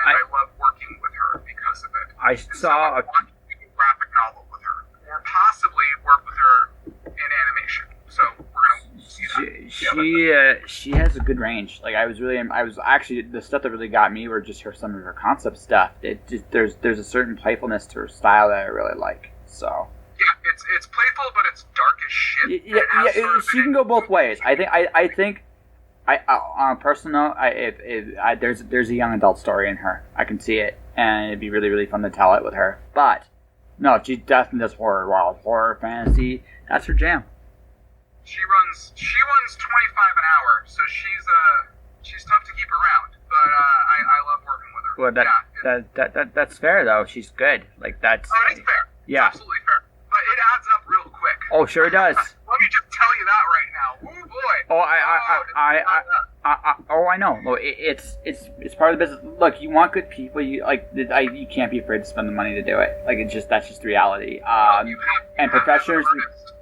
S3: and I love working with her because of it. I want to do a graphic novel with her, or possibly work with her in animation. So we're gonna see that.
S1: She has a good range. Like I was actually the stuff that really got me were just some of her concept stuff. It just there's a certain playfulness to her style that I really like. So
S3: yeah, it's playful, but it's dark as shit.
S1: Yeah. She can go both ways. I think on a personal note, there's a young adult story in her. I can see it, and it'd be really really fun to tell it with her. But no, she definitely does horror, wild horror, fantasy. That's her jam.
S3: She runs 25 an hour, so she's tough to keep around. But I love working with her.
S1: Well, that's fair though. She's good. Like that's.
S3: Oh, it's fair.
S1: Yeah.
S3: It's absolutely fair. But it adds up real quick.
S1: Oh, sure it does.
S3: Let me just tell you that right now. Oh boy.
S1: I know. Look, it's part of the business. Look, you want good people. You can't be afraid to spend the money to do it. Like that's just reality. And professionals.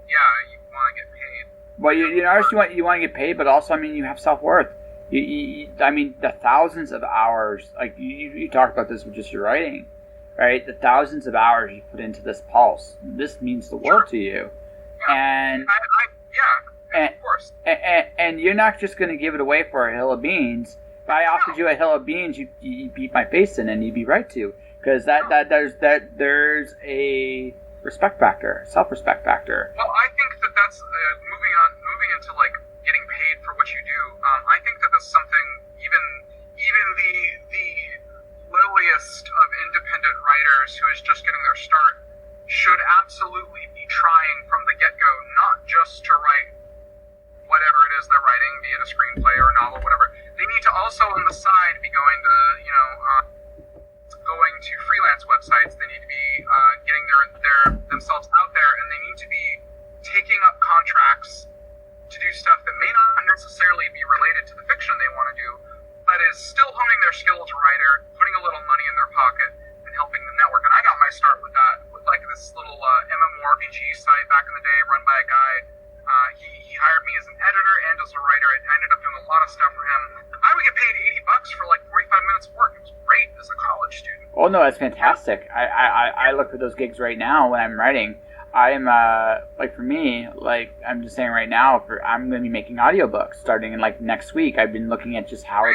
S3: Yeah, you want to get paid.
S1: Well, you want to get paid, but also, I mean, you have self-worth. I mean, the thousands of hours, like you talked about this with just your writing, right? The thousands of hours you put into this pulse. This means the world to you, and
S3: of course.
S1: And you're not just going to give it away for a hill of beans. If I offered you a hill of beans, you beat my face in, and you'd be right to, because there's a respect factor, self-respect factor.
S3: Well, I think that's moving into like getting paid for what you do. I think that's something even the lowliest of independent writers who is just getting their start should absolutely be trying from the get-go, not just to write whatever it is they're writing, be it a screenplay or a novel, whatever. They need to also on the side be going to freelance websites. They need to be getting themselves out there, and they need to be taking up contracts to do stuff that may not necessarily be related to the fiction they want to do, but is still honing their skill as a writer, putting a little money in their pocket, and helping the network. And I got my start with that, with like this little MMORPG site back in the day run by a guy. He hired me as an editor and as a writer. I ended up doing a lot of stuff for him. I would get paid $80 for like 45 minutes of
S1: Oh no, that's fantastic. I look for those gigs right now when I'm writing. I'm like for me, like I'm just saying right now, I'm going to be making audiobooks starting in like next week. I've been looking at just how,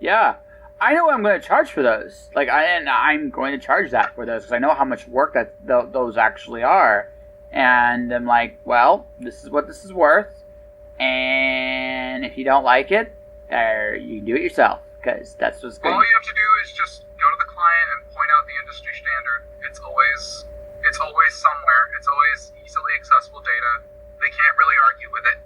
S1: yeah, I know I'm going to charge for those. Like I'm going to charge that for those because I know how much work that those actually are, and I'm like, well, this is what this is worth, and if you don't like it, you can do it yourself because that's what's good.
S3: All you have to do is just go to the client and point out the industry standard. It's always somewhere. It's always easily accessible data. They can't really argue with it.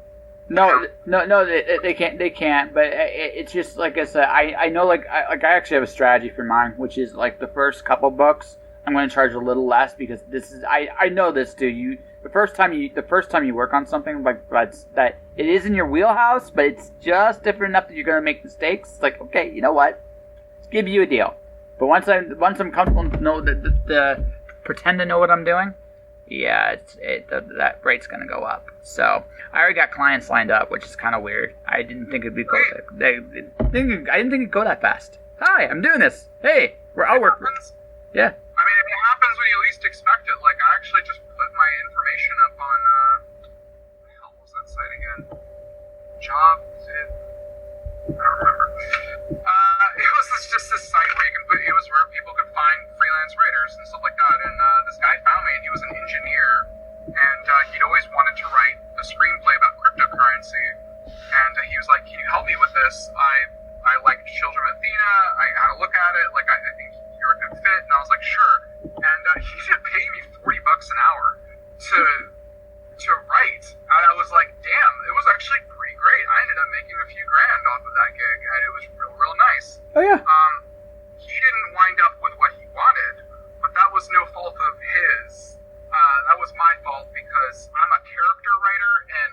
S1: No, they can't. They can't. But it's just like I said. I know. Like I actually have a strategy for mine, which is like the first couple books, I'm going to charge a little less because this is. I know this too. The first time you work on something like that, it is in your wheelhouse, but it's just different enough that you're going to make mistakes. It's like, okay, you know what? Let's give you a deal. But once I'm comfortable and know that pretend to know what I'm doing, yeah, that rate's gonna go up. So I already got clients lined up, which is kind of weird. I didn't think it'd I didn't think it'd go that fast. Hi, I'm doing this. Hey, I'll work. Yeah.
S3: I mean, it happens when you least expect it. Like I actually just put my information up on what the hell was that site again? Job. I don't remember. It was just this site where it was where people could find freelance writers and stuff like that. And this guy found me, and he was an engineer, and he'd always wanted to write a screenplay about cryptocurrency. And he was like, "Can you help me with this? I liked Children of Athena. I had a look at it. Like, I think you're a good fit." And I was like, "Sure." And he should pay me $40 an hour to write. And I was like, "Damn, it was actually pretty great." I ended up making a few grand off of that gig, and it was real nice.
S1: Oh yeah.
S3: He didn't wind up with what he wanted, but that was no fault of his. That was my fault because I'm a character writer, and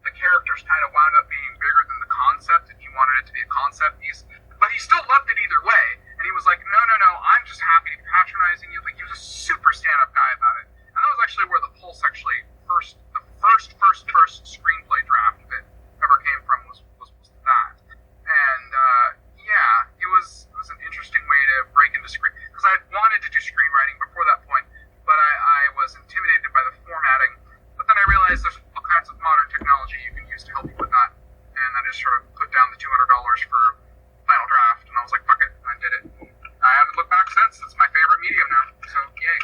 S3: the characters kind of wound up being bigger than the concept, and he wanted it to be a concept piece. But he still loved it either way, and he was like, no, I'm just happy to be patronizing you. Like, he was a super stand-up guy about it. And that was actually where the Pulse the first screenplay draft of it ever came from was that. And yeah, it was an interesting way to break into screen, because I wanted to do screenwriting before that point, but I was intimidated by the formatting. But then I realized there's all kinds of modern technology you can use to help you with that, and I just sort of put down the $200 for final draft, and I was like, fuck it, I did it. I haven't looked back since. It's my favorite medium now, so yay.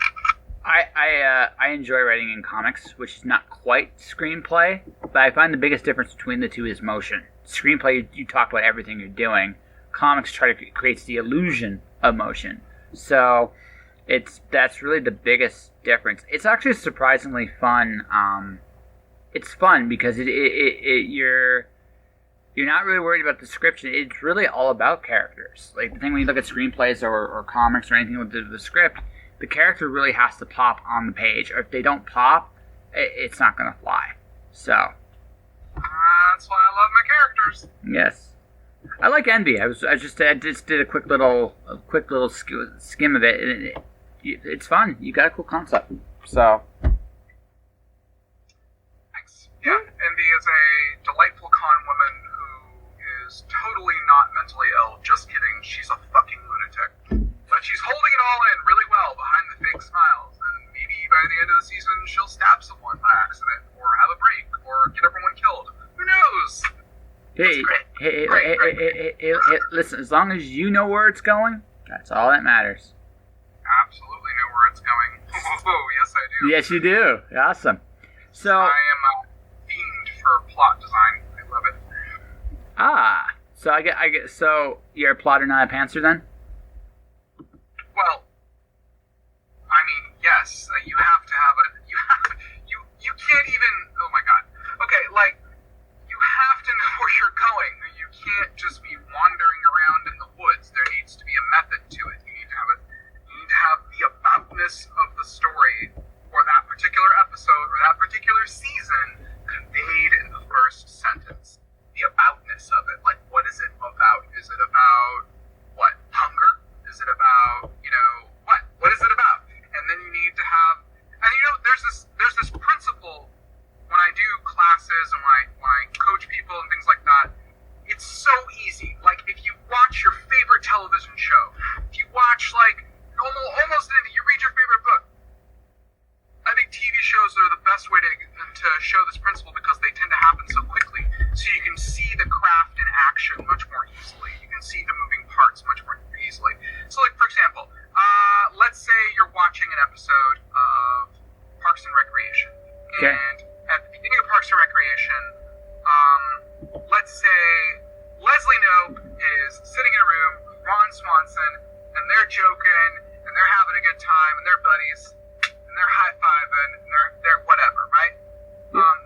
S1: I enjoy writing in comics, which is not quite screenplay, but I find the biggest difference between the two is motion. Screenplay, you talk about everything you're doing. Comics creates the illusion of motion. So that's really the biggest difference. It's actually surprisingly fun. It's fun because you're not really worried about the description. It's really all about characters. Like the thing when you look at screenplays or comics or anything with the script, the character really has to pop on the page. Or if they don't pop, it's not going to fly. So
S3: that's why I love my characters.
S1: Yes, I like Envy. I just did a quick little skim of it. And it's fun. You got a cool concept. So
S3: thanks. Yeah, Envy is a delightful con woman who is totally not mentally ill. Just kidding. She's a fucking lunatic. But she's holding it all in really well behind the fake smiles, and maybe by the end of the season she'll stab someone by accident, or have a break, or get everyone killed. Who knows?
S1: Hey, listen, as long as you know where it's going, that's all that matters.
S3: Absolutely know where it's going. Oh, yes I do.
S1: Yes, you do. Awesome. So
S3: I am a fiend for plot design. I love it.
S1: So I get. So you're a plotter, not a pantser, then?
S3: Well, I mean, yes. You have to have you can't even. Oh my god. Okay, like you have to know where you're going. You can't just be wandering around in the woods. There needs to be a method to it. You need to have the aboutness of the story for that particular episode or that particular season conveyed in the first sentence. The aboutness of it. Like, what is it about? Is it about what? Hunger? Is it about, what? What is it about? And then you need to have, and there's this principle when I do classes and when I coach people and things like that. It's so easy. Like, if you watch your favorite television show, if you watch, to show this principle because they tend to happen so quickly. So you can see the craft in action much more easily. You can see the moving parts much more easily. So, like, for example, let's say you're watching an episode of Parks and Recreation.
S1: Okay.
S3: And at the beginning of Parks and Recreation, let's say Leslie Knope is sitting in a room with Ron Swanson, and they're joking, and they're having a good time, and they're buddies, and they're high-fiving, and they're whatever, right?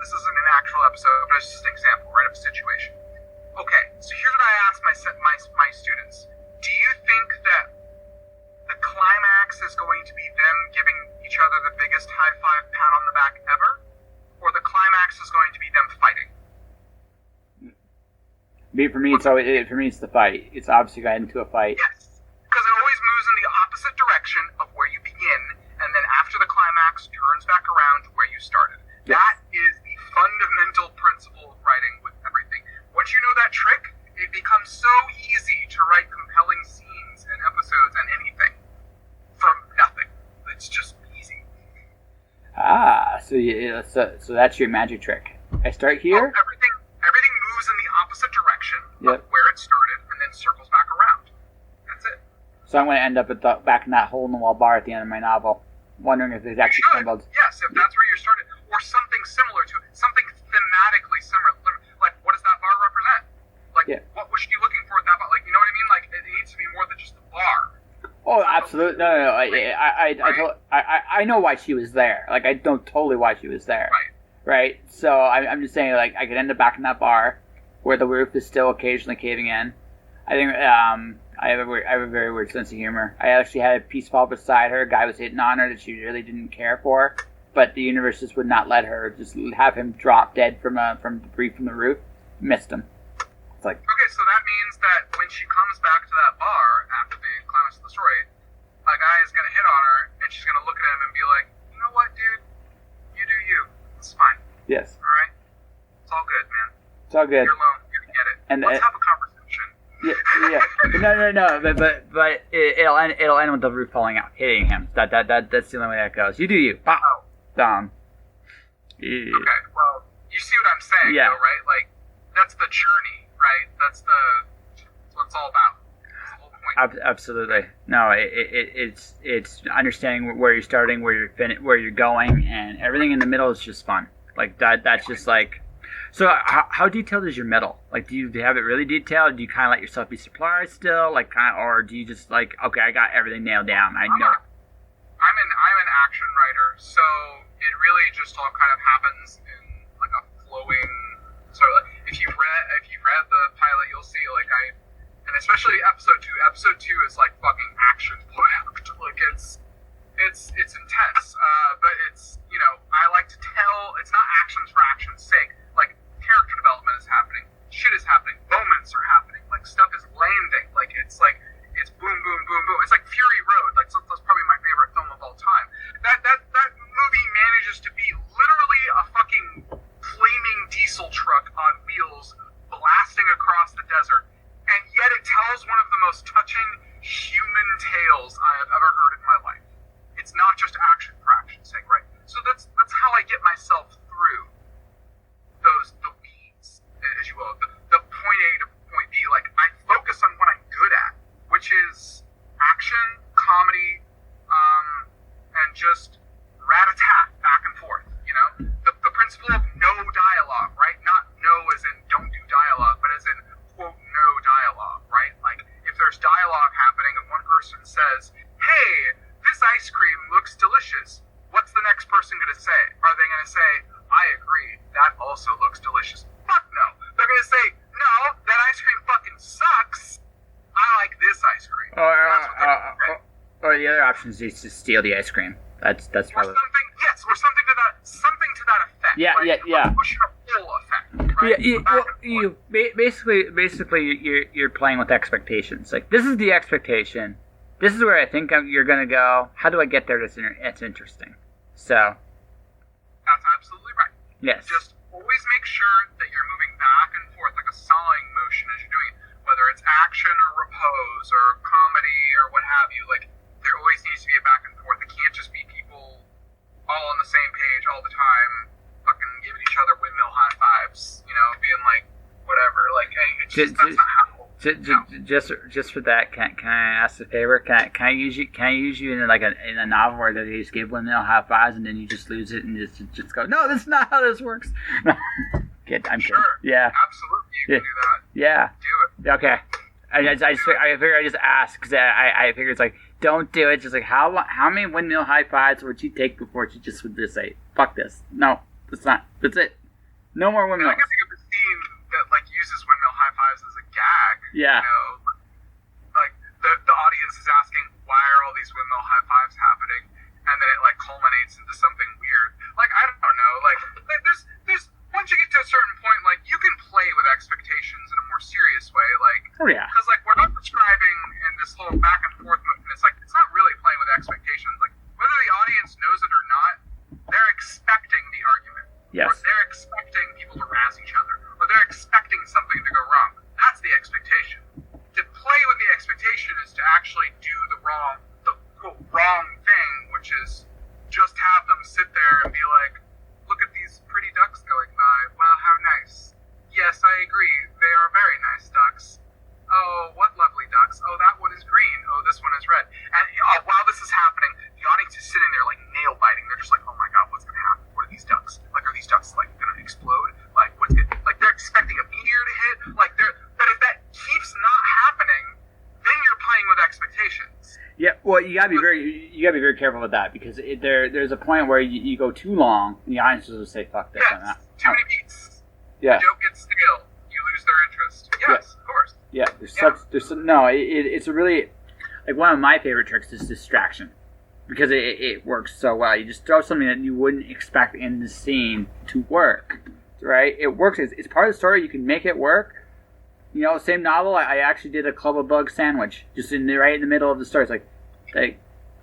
S3: This isn't an actual episode, but it's just an example, right, of a situation. Okay, so here's what I ask my students. Do you think that the climax is going to be them giving each other the biggest high-five pat on the back ever? Or the climax is going to be them fighting?
S1: For me, it's the fight. It's obviously going into a fight.
S3: Yes, because it always moves in the opposite direction of where you begin, and then after the climax, turns back around to where you started.
S1: Yes.
S3: That is the fundamental principle of writing with everything. Once you know that trick, it becomes so easy to write compelling scenes and episodes and anything from nothing. It's just easy.
S1: So that's your magic trick. I start here.
S3: Well, everything moves in the opposite direction
S1: Yep.
S3: of where it started, and then circles back around. That's it.
S1: So I'm going to end up back in that hole-in-the-wall bar at the end of my novel, wondering if there's actually symbols.
S3: Yes, if that's where you started, or something similar to it, something thematically similar. Like, what does that bar represent? Like, what was she looking for at that bar? Like, you know what I mean? Like, it needs to be more than just the bar.
S1: Oh, absolutely. No. I know why she was there. Like, I know totally why she was there. Right? So I'm just saying, like, I could end up back in that bar where the roof is still occasionally caving in. I think I have a very weird sense of humor. I actually had a piece fall beside her. A guy was hitting on her that she really didn't care for, but the universe just would not let her just have him drop dead from debris from the roof. Missed him. It's like,
S3: Okay, so that means that when she comes back to that bar after the climax of the story, a guy is going to hit on her, and she's going to look at him and be like, you know what, dude? You do you. It's fine.
S1: yes,
S3: All right? It's all good, man.
S1: it's all good.
S3: You're alone. You're going to get it.
S1: And
S3: Let's have a conversation.
S1: No. But it'll end with the roof falling out, hitting him. That's the only way that goes. You do you. Pop. Down.
S3: Okay, well, you see what I'm saying,
S1: Yeah.
S3: though, right? Like, that's the journey, right? That's what it's all about. That's the whole point.
S1: Absolutely. No, it's understanding where you're starting, where you're going, and everything in the middle is just fun. Like that's just like. So how detailed is your middle? Like, do you have it really detailed? Do you kind of let yourself be surprised still, like or do you just like, okay, I got everything nailed down. I know.
S3: I'm an action writer, so it really just all kind of happens in like a flowing. So like, if you've read the pilot, you'll see and especially episode 2. Episode 2 is like fucking action packed. Like it's intense, but it's I like to tell. It's not actions for action's sake. Like character development is happening, shit is happening, moments are happening, like stuff is landing. Like it's boom, boom, boom, boom. It's like Fury Road. Like that's probably my favorite film of all time. That movie manages to be literally a fucking flaming diesel truck on wheels blasting across the desert, and yet it tells one of the most touching human tales I have ever heard in my life. It's not just action for action's sake, right? So that's how I get myself through the weeds, as you will, the point A to point B. Like, I focus on what I'm good at, which is action, comedy, and just rat-a-tat back and forth, The principle of no dialogue, right? Not no as in don't do dialogue, but as in, quote, no dialogue, right? Like, if there's dialogue happening and one person says, hey, this ice cream looks delicious, what's the next person going to say? Are they going to say, I agree, that also looks delicious? Fuck no. They're going to say, no, that ice cream fucking sucks. I like this ice cream.
S1: Or the other option is just to steal the ice cream. That's probably.
S3: Or something to that effect.
S1: Yeah.
S3: Push a pull effect. Right?
S1: You basically you're playing with expectations. Like, this is the expectation. This is where I think you're gonna go. How do I get there? It's interesting. So.
S3: That's absolutely right.
S1: Yes.
S3: Just always make sure that you're moving back and forth like a sawing motion as you're doing it. Whether it's action or repose or comedy or what have you, like, there always needs to be a back and forth. It can't just be people all on the same page all the time, fucking That's not how.
S1: Just for that, can I ask a favor? Can I use you in in a novel where they just give windmill high fives and then you just lose it and just go, no, that's not how this works. No. I'm
S3: sure.
S1: kidding. Yeah.
S3: Absolutely, you can do that.
S1: Yeah.
S3: Do it.
S1: Okay. I figured I just asked because I figured it's like, don't do it. Just like how many windmill high fives would you take before you just would just say, fuck this? No, that's it. No more windmills.
S3: I can think of a scene that uses windmill high fives as a gag.
S1: Yeah.
S3: The audience is asking, why are all these windmill high fives happening? And then it culminates into something weird. I don't know. There's once you get to a certain point, you can play with expectations in a more serious way.
S1: Oh yeah.
S3: Because we're not describing in this whole back and forth movement. It's not really playing with expectations. Whether the audience knows it or not, they're expecting the argument.
S1: Yes.
S3: Or they're expecting people to razz each other. Or they're expecting something to go wrong. That's the expectation. To play with the expectation is to actually do the quote, wrong thing, which is just have them sit there and be like, look at these pretty ducks going by. Wow, how nice. Yes, I agree. They are very nice ducks. Oh, what lovely ducks. Oh, that one is green. Oh, this one is red. And while this is happening, the audience is sitting there nail biting. They're just like, oh my god, what's going to happen? What are these ducks? Are these ducks going to explode? What's good? They're expecting a meteor to hit. But if that keeps not happening, then you're playing with expectations.
S1: Yeah, well, you gotta be very careful with that because there's a point where you go too long and the audience will just say fuck this.
S3: Yes, too many beats.
S1: Yeah.
S3: The joke gets stale. You lose their interest. Yes, of course.
S1: Yeah, it's a really one of my favorite tricks is distraction because it works so well. You just throw something that you wouldn't expect in the scene to work, right? It works. It's part of the story. You can make it work. Same novel. I actually did a Club of Bugs sandwich just right in the middle of the story. It's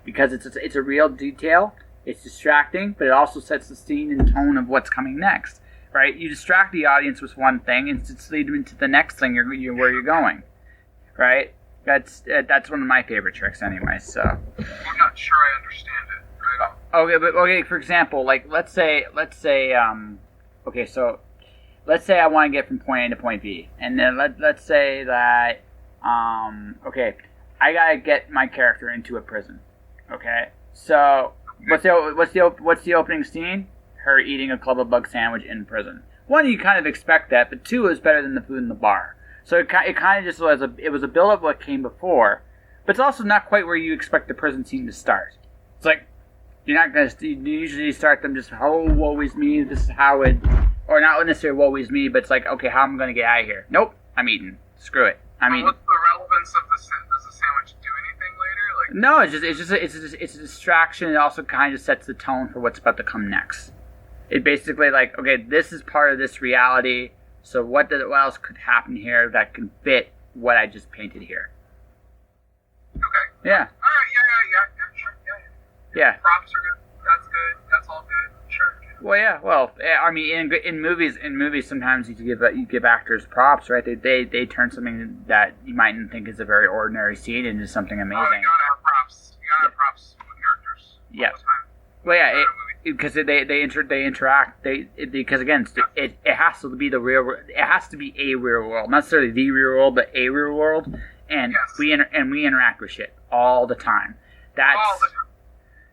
S1: because it's a real detail. It's distracting, but it also sets the scene and tone of what's coming next. Right? You distract the audience with one thing and it's lead them into the next thing where you're going. Right? That's one of my favorite tricks, anyway. So.
S3: I'm not sure I understand it right off.
S1: Okay, for example, let's say I want to get from point A to point B, and then let's say that, I gotta get my character into a prison. Okay, so what's the opening scene? Her eating a Club of Bug sandwich in prison. One, you kind of expect that, but two, is better than the food in the bar. So it kind of just was a build up what came before, but it's also not quite where you expect the prison scene to start. It's you're not gonna usually start them just woe is me. This is how it. Or not necessarily woe is me, but it's okay, how am I going to get out of here? Nope, I'm eating. Screw it. I'm eating.
S3: What's the relevance of does the sandwich do anything later?
S1: No, it's a distraction. It also kind of sets the tone for what's about to come next. It basically okay, this is part of this reality. So what else could happen here that can fit what I just painted here?
S3: Okay.
S1: Yeah.
S3: All right. Yeah. Sure. Yeah. Props are good. That's good. That's all good. Sure.
S1: Well, yeah. Well, I mean, in movies, sometimes you give actors props, right? They turn something that you mightn't think is a very ordinary scene into something amazing.
S3: Oh, you gotta have props. You gotta have props with characters.
S1: Yeah.
S3: All the time.
S1: Well, yeah. Because they interact. Because again, it has to be the real. It has to be a real world, not necessarily the real world, but a real world. And
S3: yes.
S1: we interact with shit all the time.
S3: All the time.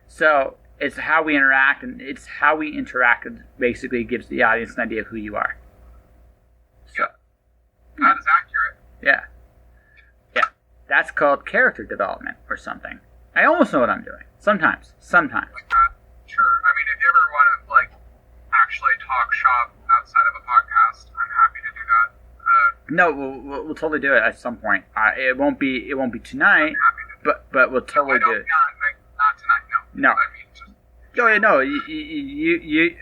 S1: So. It's how we interact, and it's how we interact that basically gives the audience an idea of who you are. So,
S3: that is accurate.
S1: Yeah. That's called character development or something. I almost know what I'm doing. Sometimes.
S3: Sure. I mean, if you ever want to actually talk shop outside of a podcast, I'm happy to do that.
S1: No, we'll totally do it at some point. It won't be tonight, but we'll totally do it.
S3: Not tonight. No.
S1: No.
S3: I mean,
S1: Oh, yeah, no, you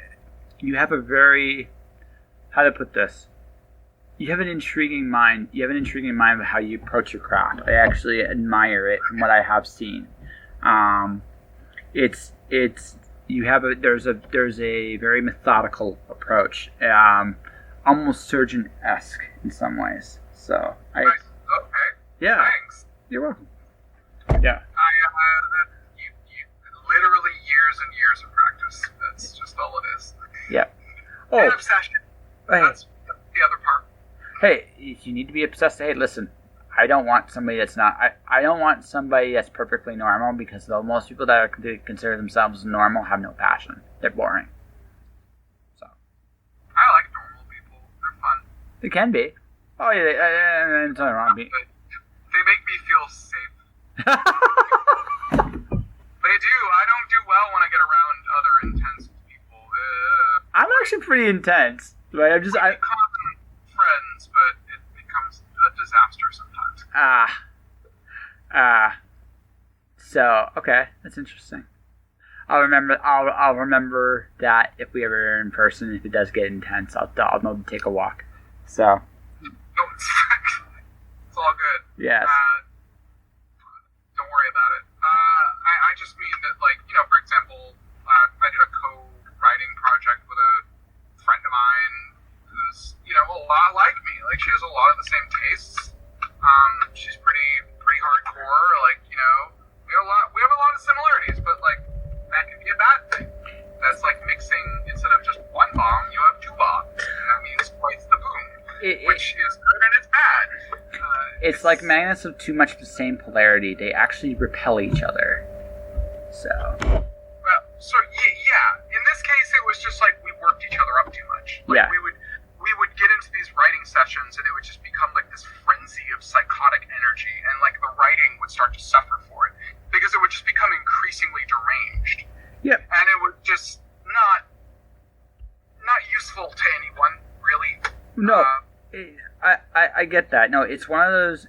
S1: have a very, how to put this, you have an intriguing mind. You have an intriguing mind of how you approach your craft. I actually admire it from what I have seen. There's a very methodical approach, almost surgeon-esque in some ways. So
S3: nice. Okay.
S1: Yeah.
S3: Thanks.
S1: You're welcome. Yeah.
S3: Literally years and years of practice. That's just all it is.
S1: Yeah.
S3: And obsession.
S1: Hey.
S3: That's the other part.
S1: Hey, if you need to be obsessed, hey, listen, I don't want somebody that's not. I don't want somebody that's perfectly normal because most people that are consider themselves normal have no passion. They're boring. So.
S3: I like normal people. They're fun.
S1: They can be. Oh yeah, it's nothing wrong.
S3: They make me feel safe. They do. I don't do well when I get around other intense people.
S1: I'm actually pretty intense. Right?
S3: We become friends, but it becomes a disaster sometimes.
S1: So okay, that's interesting. I'll remember that if we ever are in person, if it does get intense, I'll know to take a walk. So.
S3: It's all good.
S1: Yes.
S3: Don't worry about it. I just mean that, like, you know, for example, I did a co-writing project with a friend of mine who's, you know, a lot like me. Like, she has a lot of the same tastes. She's pretty hardcore. Like, you know, we have a lot of similarities, but like that can be a bad thing. That's like mixing, instead of just one bomb, you have two bombs, and that means twice the boom, which is good and it's bad.
S1: It's like magnets of too much of the same polarity. They actually repel each other. So.
S3: Well, so yeah. In this case, it was just like we worked each other up too much. Like,
S1: yeah.
S3: We would get into these writing sessions, and it would just become like this frenzy of psychotic energy, and like the writing would start to suffer for it because it would just become increasingly deranged.
S1: Yeah.
S3: And it was just not useful to anyone, really.
S1: No. I get that. No, it's one of those.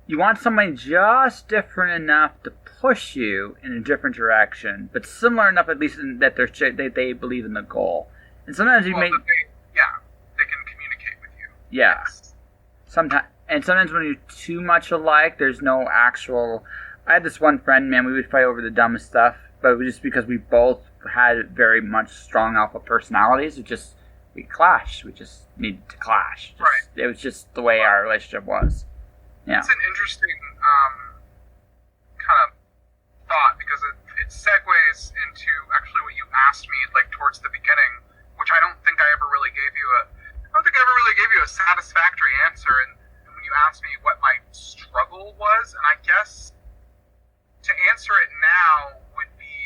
S1: You want somebody just different enough to push you in a different direction, but similar enough at least in that they believe in the goal. And sometimes you make.
S3: They can communicate with you.
S1: Yeah.
S3: Yes.
S1: Sometimes when you're too much alike, there's no actual. I had this one friend, man. We would fight over the dumbest stuff, but it was just because we both had very much strong alpha personalities. We clashed. We just needed to clash.
S3: Right.
S1: It was just the way our relationship was. Yeah.
S3: It's an interesting kind of thought because it segues into actually what you asked me like towards the beginning, which I don't think I ever really gave you a satisfactory answer. And when you asked me what my struggle was, and I guess to answer it now would be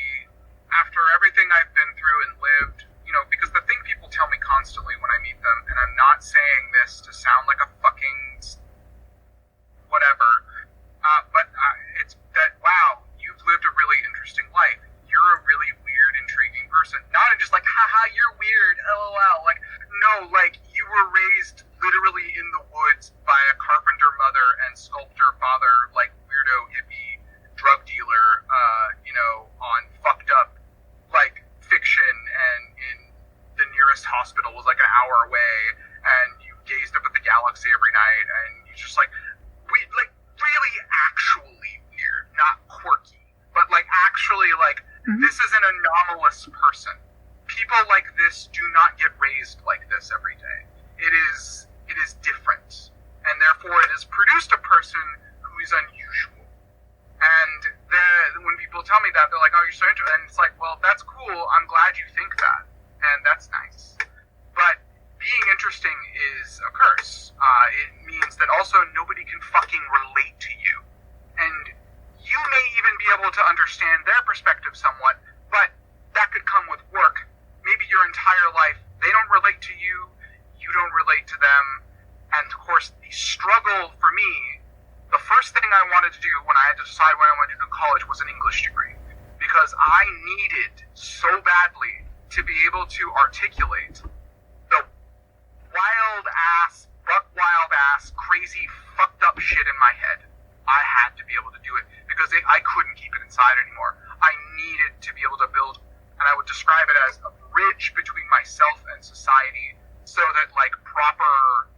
S3: after everything I've been through and lived. You know, because the thing people tell me constantly when I meet them, and I'm not saying this to sound like a fucking whatever, but it's that, wow, you've lived a really interesting life. You're a really weird, intriguing person. Not just like, haha, you're weird, lol. Like, no, like, you were raised literally in the woods by a carpenter mother and sculptor father, like, weirdo, hippie, drug dealer, you know, on fucked up, like, fiction, and in the nearest hospital was like an hour away, and you gazed up at the galaxy every night, and you just like really actually weird, not quirky, but like actually like this is an anomalous person. People like this do not get raised like this every day. It is different, and therefore it has produced a person who is unusual. And when people tell me that, they're like, oh, you're so interesting. And it's like, well, that's cool. I'm glad you think that. And that's nice. But being interesting is a curse. It means that also nobody can fucking relate to you. And you may even be able to understand their perspective somewhat, but that could come with work. Maybe your entire life, they don't relate to you, you don't relate to them. And of course, the struggle for me, the first thing I wanted to do when I had to decide what I wanted to do in college was an English degree, because I needed so badly to be able to articulate the buck wild ass, crazy, fucked up shit in my head. I had to be able to do it because I couldn't keep it inside anymore. I needed to be able to build, and I would describe it as a bridge between myself and society, so that like proper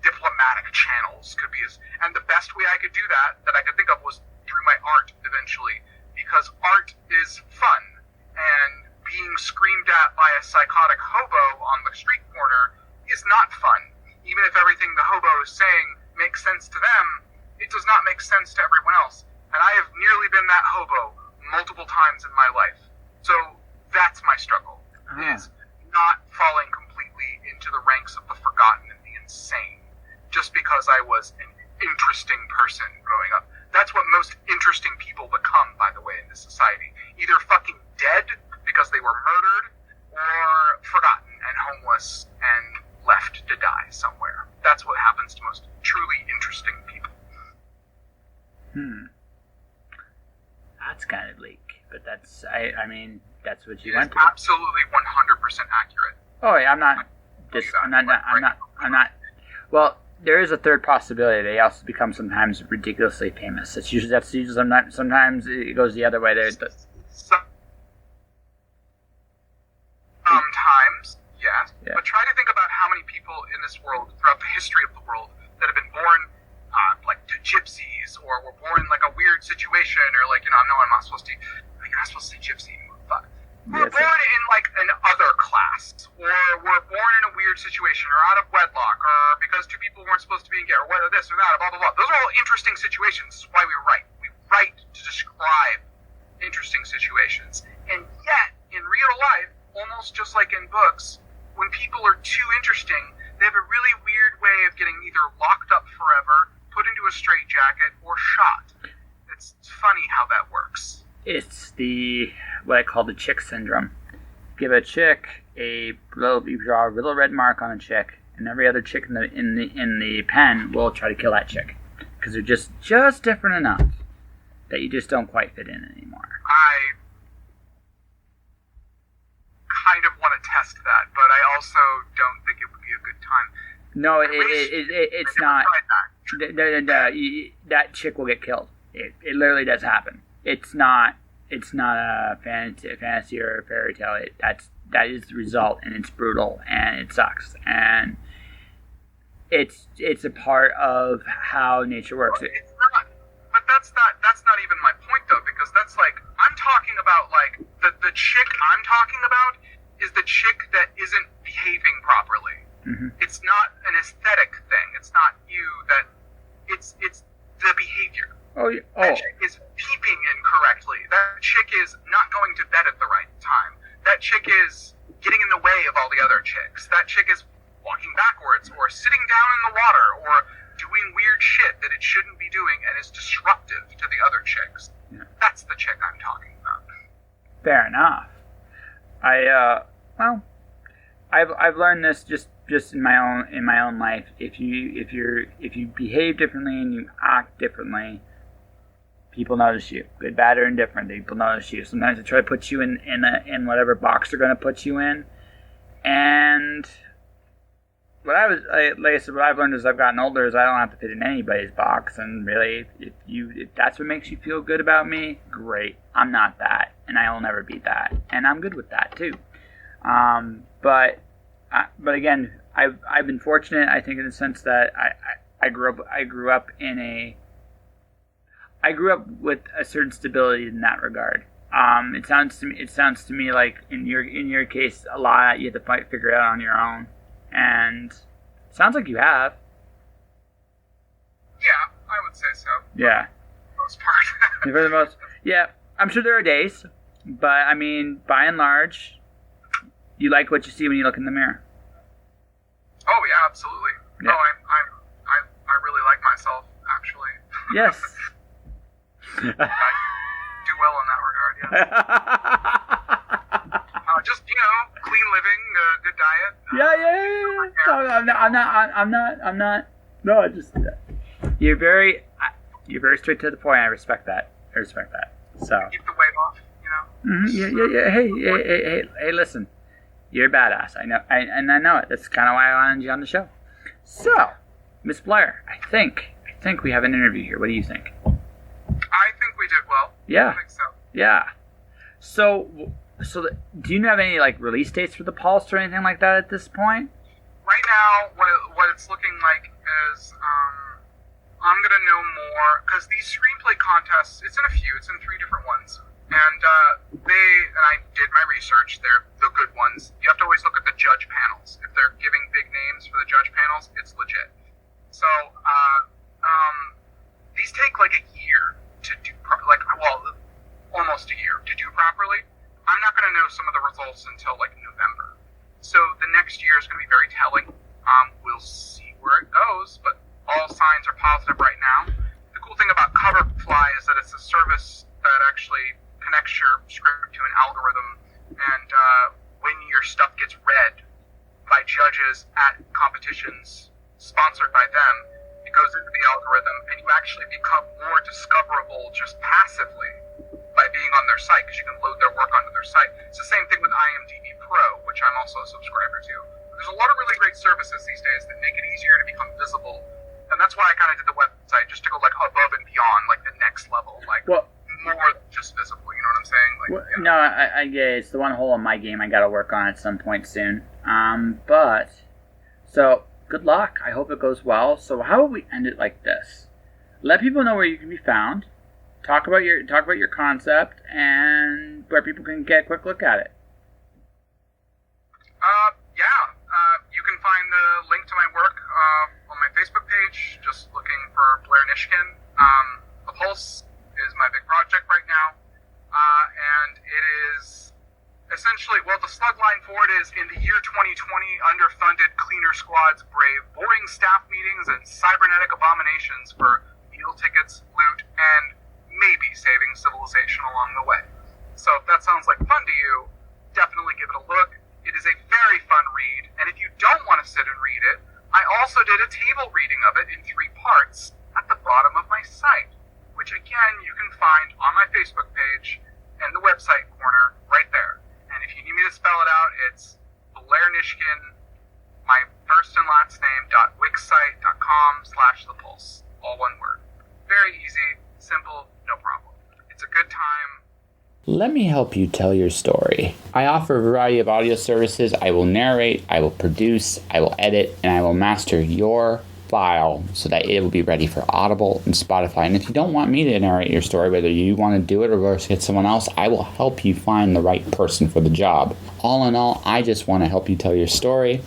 S3: diplomatic channels could be and the best way I could do that I could think of was through my art eventually, because art is fun, and being screamed at by a psychotic hobo on the street corner is not fun. Even if everything the hobo is saying makes sense to them, it does not make sense to everyone else. And I have nearly been that hobo multiple times in my life. So that's my struggle, is not falling completely into the ranks of the insane just because I was an interesting person growing up. That's what most interesting people become, by the way, in this society. Either fucking dead because they were murdered, or forgotten and homeless and left to die somewhere. That's what happens to most truly interesting people.
S1: That's kind of bleak, but that's, I mean, that's what you
S3: It
S1: went
S3: is
S1: through.
S3: absolutely 100% accurate.
S1: Oh, yeah, I'm not. Well, there is a third possibility. They also become sometimes ridiculously famous. That's usually sometimes it goes the other way.
S3: Sometimes, yes.
S1: Yeah.
S3: But try to think about how many people in this world, throughout the history of the world, that have been born like to gypsies, or were born in like a weird situation, or like, no, I'm not supposed to. You're not supposed to say gypsy anymore, but were born in like an other class, or were born in a weird situation, or out of wedlock, or because two people weren't supposed to be together, or whether this or that, or blah blah blah. Those are all interesting situations. This is why we write. We write to describe interesting situations, and yet in real life, almost just like in books, when people are too interesting, they have a really weird way of getting either locked up forever, put into a straitjacket, or shot. It's funny how that works.
S1: It's what I call the chick syndrome. Give a chick you draw a little red mark on a chick, and every other chick in the pen will try to kill that chick because they're just different enough that you just don't quite fit in anymore.
S3: I kind of want to test that, but I also don't think it would be a good time.
S1: No, it's not. That chick will get killed. It literally does happen. It's not a fantasy or a fairy tale. That is the result, and it's brutal, and it sucks, and it's a part of how nature works.
S3: It's not, but that's not even my point though, because that's like, I'm talking about like the chick I'm talking about is the chick that isn't behaving properly.
S1: Mm-hmm.
S3: It's not an aesthetic thing. It's not you that. It's the behavior. That chick is peeping incorrectly. That chick is not going to bed at the right time. That chick is getting in the way of all the other chicks. That chick is walking backwards, or sitting down in the water, or doing weird shit that it shouldn't be doing and is disruptive to the other chicks. Yeah. That's the chick I'm talking about.
S1: Fair enough. I've learned this just in my own life. If you behave differently and you act differently, people notice you. Good, bad, or indifferent. People notice you. Sometimes they try to put you in whatever box they're going to put you in. And what I've learned as I've gotten older is I don't have to fit in anybody's box. And really, if that's what makes you feel good about me, great. I'm not that, and I'll never be that, and I'm good with that too. But again, I've been fortunate, I think, in the sense that I grew up with a certain stability in that regard. It sounds to me like in your case, a lot you have to figure it out on your own, and it sounds like you have.
S3: Yeah, I would say so.
S1: Yeah.
S3: For the most part.
S1: For the most, yeah. I'm sure there are days, but I mean, by and large, you like what you see when you look in the mirror.
S3: Oh yeah, absolutely.
S1: Yeah.
S3: Oh, I really like myself, actually.
S1: Yes.
S3: I do well in that regard. Yeah. Just clean living, good diet.
S1: Yeah. No, I'm not. No, I just you're very straight to the point. I respect that. So
S3: keep the weight off,
S1: Mm-hmm. Yeah. Hey, listen. You're a badass. I know, and I know it. That's kind of why I wanted you on the show. So, Miss Blair, I think we have an interview here. What do you think?
S3: I think we did well.
S1: Yeah.
S3: I think so.
S1: Yeah. So do you have any like release dates for the Pulse or anything like that at this point?
S3: Right now, what it's looking like is I'm gonna know more, because these screenplay contests, it's in a few. It's in 3 different ones. And I did my research. They're the good ones. You have to always look at the judge panels. If they're giving big names for the judge panels, it's legit. So these take like a year to do, almost a year to do properly. I'm not going to know some of the results until like November. So the next year is going to be very telling. We'll see judges at competitions sponsored by them. It goes into the algorithm, and you actually become more discoverable just passively by being on their site, because you can load their work onto their site. It's the same thing with IMDb Pro, which I'm also a subscriber to. There's a lot of really great services these days that make it easier to become visible, and that's why I kind of did the website, just to go like above and beyond, like the next level, like more than just visible. You know what I'm saying? Like,
S1: no, I get it. It's the one hole in my game I got to work on at some point soon. So good luck. I hope it goes well. So how would we end it like this? Let people know where you can be found. Talk about your concept and where people can get a quick look at it.
S3: You can find the link to my work on my Facebook page, just looking for Blair Nishkian. The Pulse is my big project right now, and it is essentially, well, the slug line for it is, in the year 2020, underfunded cleaner squads brave boring staff meetings and cybernetic abominations for meal tickets, loot, and maybe saving civilization along the way. So if that sounds like fun to you, definitely give it a look. It is a very fun read, and if you don't want to sit and read it, I also did a table reading of it in 3 parts at the bottom of my site, which again you can find on my Facebook page and the website corner right there. And if you need me to spell it out, it's Blair Nishkian, my first and last name, .wixsite.com/thepulse. All one word. Very easy, simple, no problem. It's a good time.
S1: Let me help you tell your story. I offer a variety of audio services. I will narrate, I will produce, I will edit, and I will master your file so that it will be ready for Audible and Spotify. And if you don't want me to narrate your story, whether you want to do it or get someone else, I will help you find the right person for the job. All in all, I just want to help you tell your story.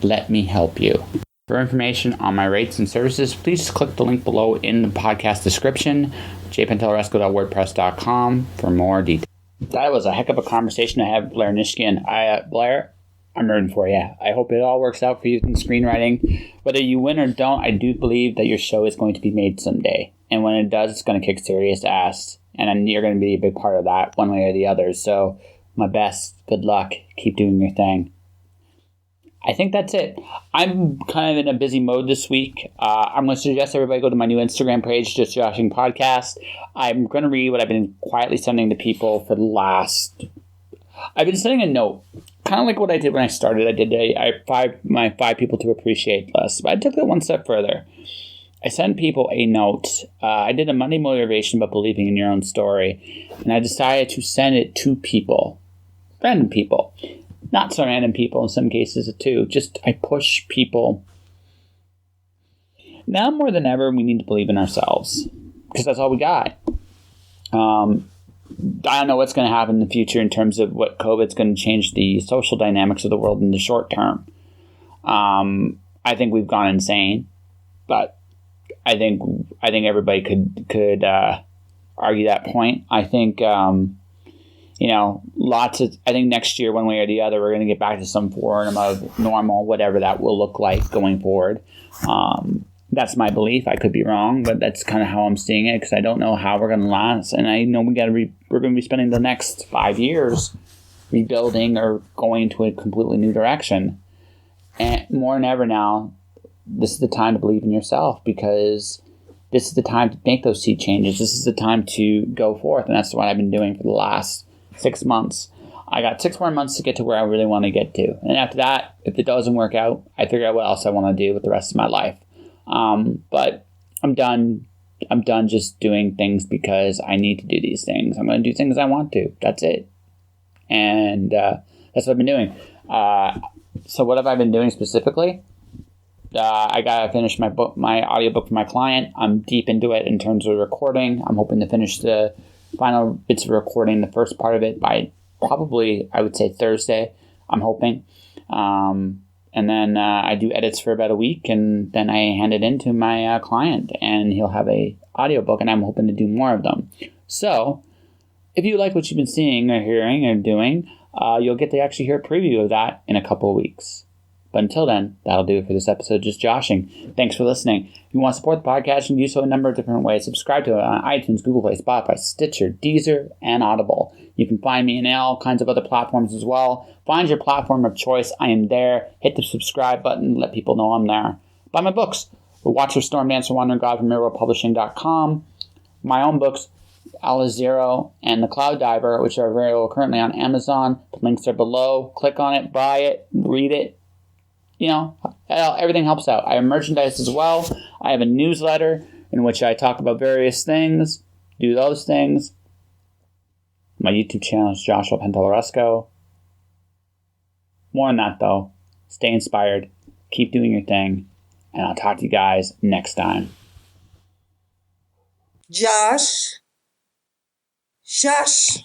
S1: Let me help you. For information on my rates and services, please click the link below in the podcast description, jpantelleresco.wordpress.com, for more details. That was a heck of a conversation I had with Blair Nishkian. Blair, I'm rooting for you. I hope it all works out for you in screenwriting. Whether you win or don't, I do believe that your show is going to be made someday. And when it does, it's going to kick serious ass. And you're going to be a big part of that, one way or the other. So, my best. Good luck. Keep doing your thing. I think that's it. I'm kind of in a busy mode this week. I'm going to suggest everybody go to my new Instagram page, Just Joshing Podcast. I'm going to read what I've been quietly sending to people for the last... I've been sending a note, kind of like what I did when I started. I did my 5 people to appreciate list, but I took it one step further. I sent people a note. I did a Monday motivation about believing in your own story, and I decided to send it to people, random people. Not so random people in some cases too. Just I push people. Now more than ever, we need to believe in ourselves because that's all we got. I don't know what's going to happen in the future in terms of what COVID's going to change the social dynamics of the world in the short term. I think we've gone insane, but I think everybody could argue that point. I think. I think next year, one way or the other, we're going to get back to some form of normal, whatever that will look like going forward. That's my belief. I could be wrong, but that's kind of how I'm seeing it because I don't know how we're going to last. And I know we're going to be spending the next 5 years rebuilding or going into a completely new direction. And more than ever now, this is the time to believe in yourself because this is the time to make those sea changes. This is the time to go forth. And that's what I've been doing for the last 6 months. I got 6 more months to get to where I really want to get to. And after that, if it doesn't work out, I figure out what else I want to do with the rest of my life. But I'm done. I'm done just doing things because I need to do these things. I'm going to do things I want to. That's it. And that's what I've been doing. So what have I been doing specifically? I got to finish my audiobook for my client. I'm deep into it in terms of recording. I'm hoping to finish the final bits of recording, the first part of it, by probably, I would say, Thursday. I'm hoping. And then I do edits for about a week, and then I hand it in to my client, and he'll have a audiobook, and I'm hoping to do more of them. So, if you like what you've been seeing or hearing or doing, you'll get to actually hear a preview of that in a couple of weeks. But until then, that'll do it for this episode of Just Joshing. Thanks for listening. If you want to support the podcast, you can do so a number of different ways. Subscribe to it on iTunes, Google Play, Spotify, Stitcher, Deezer, and Audible. You can find me in all kinds of other platforms as well. Find your platform of choice. I am there. Hit the subscribe button. Let people know I'm there. Buy my books. Watch Your Storm, Dance, or Wandering God from MirrorWorldPublishing.com. My own books, Alice Zero and The Cloud Diver, which are available currently on Amazon. The links are below. Click on it, buy it, read it. Everything helps out. I have merchandise as well. I have a newsletter in which I talk about various things. Do those things. My YouTube channel is Joshua Pantellaresco. More than that, though. Stay inspired. Keep doing your thing. And I'll talk to you guys next time.
S4: Josh. Shush.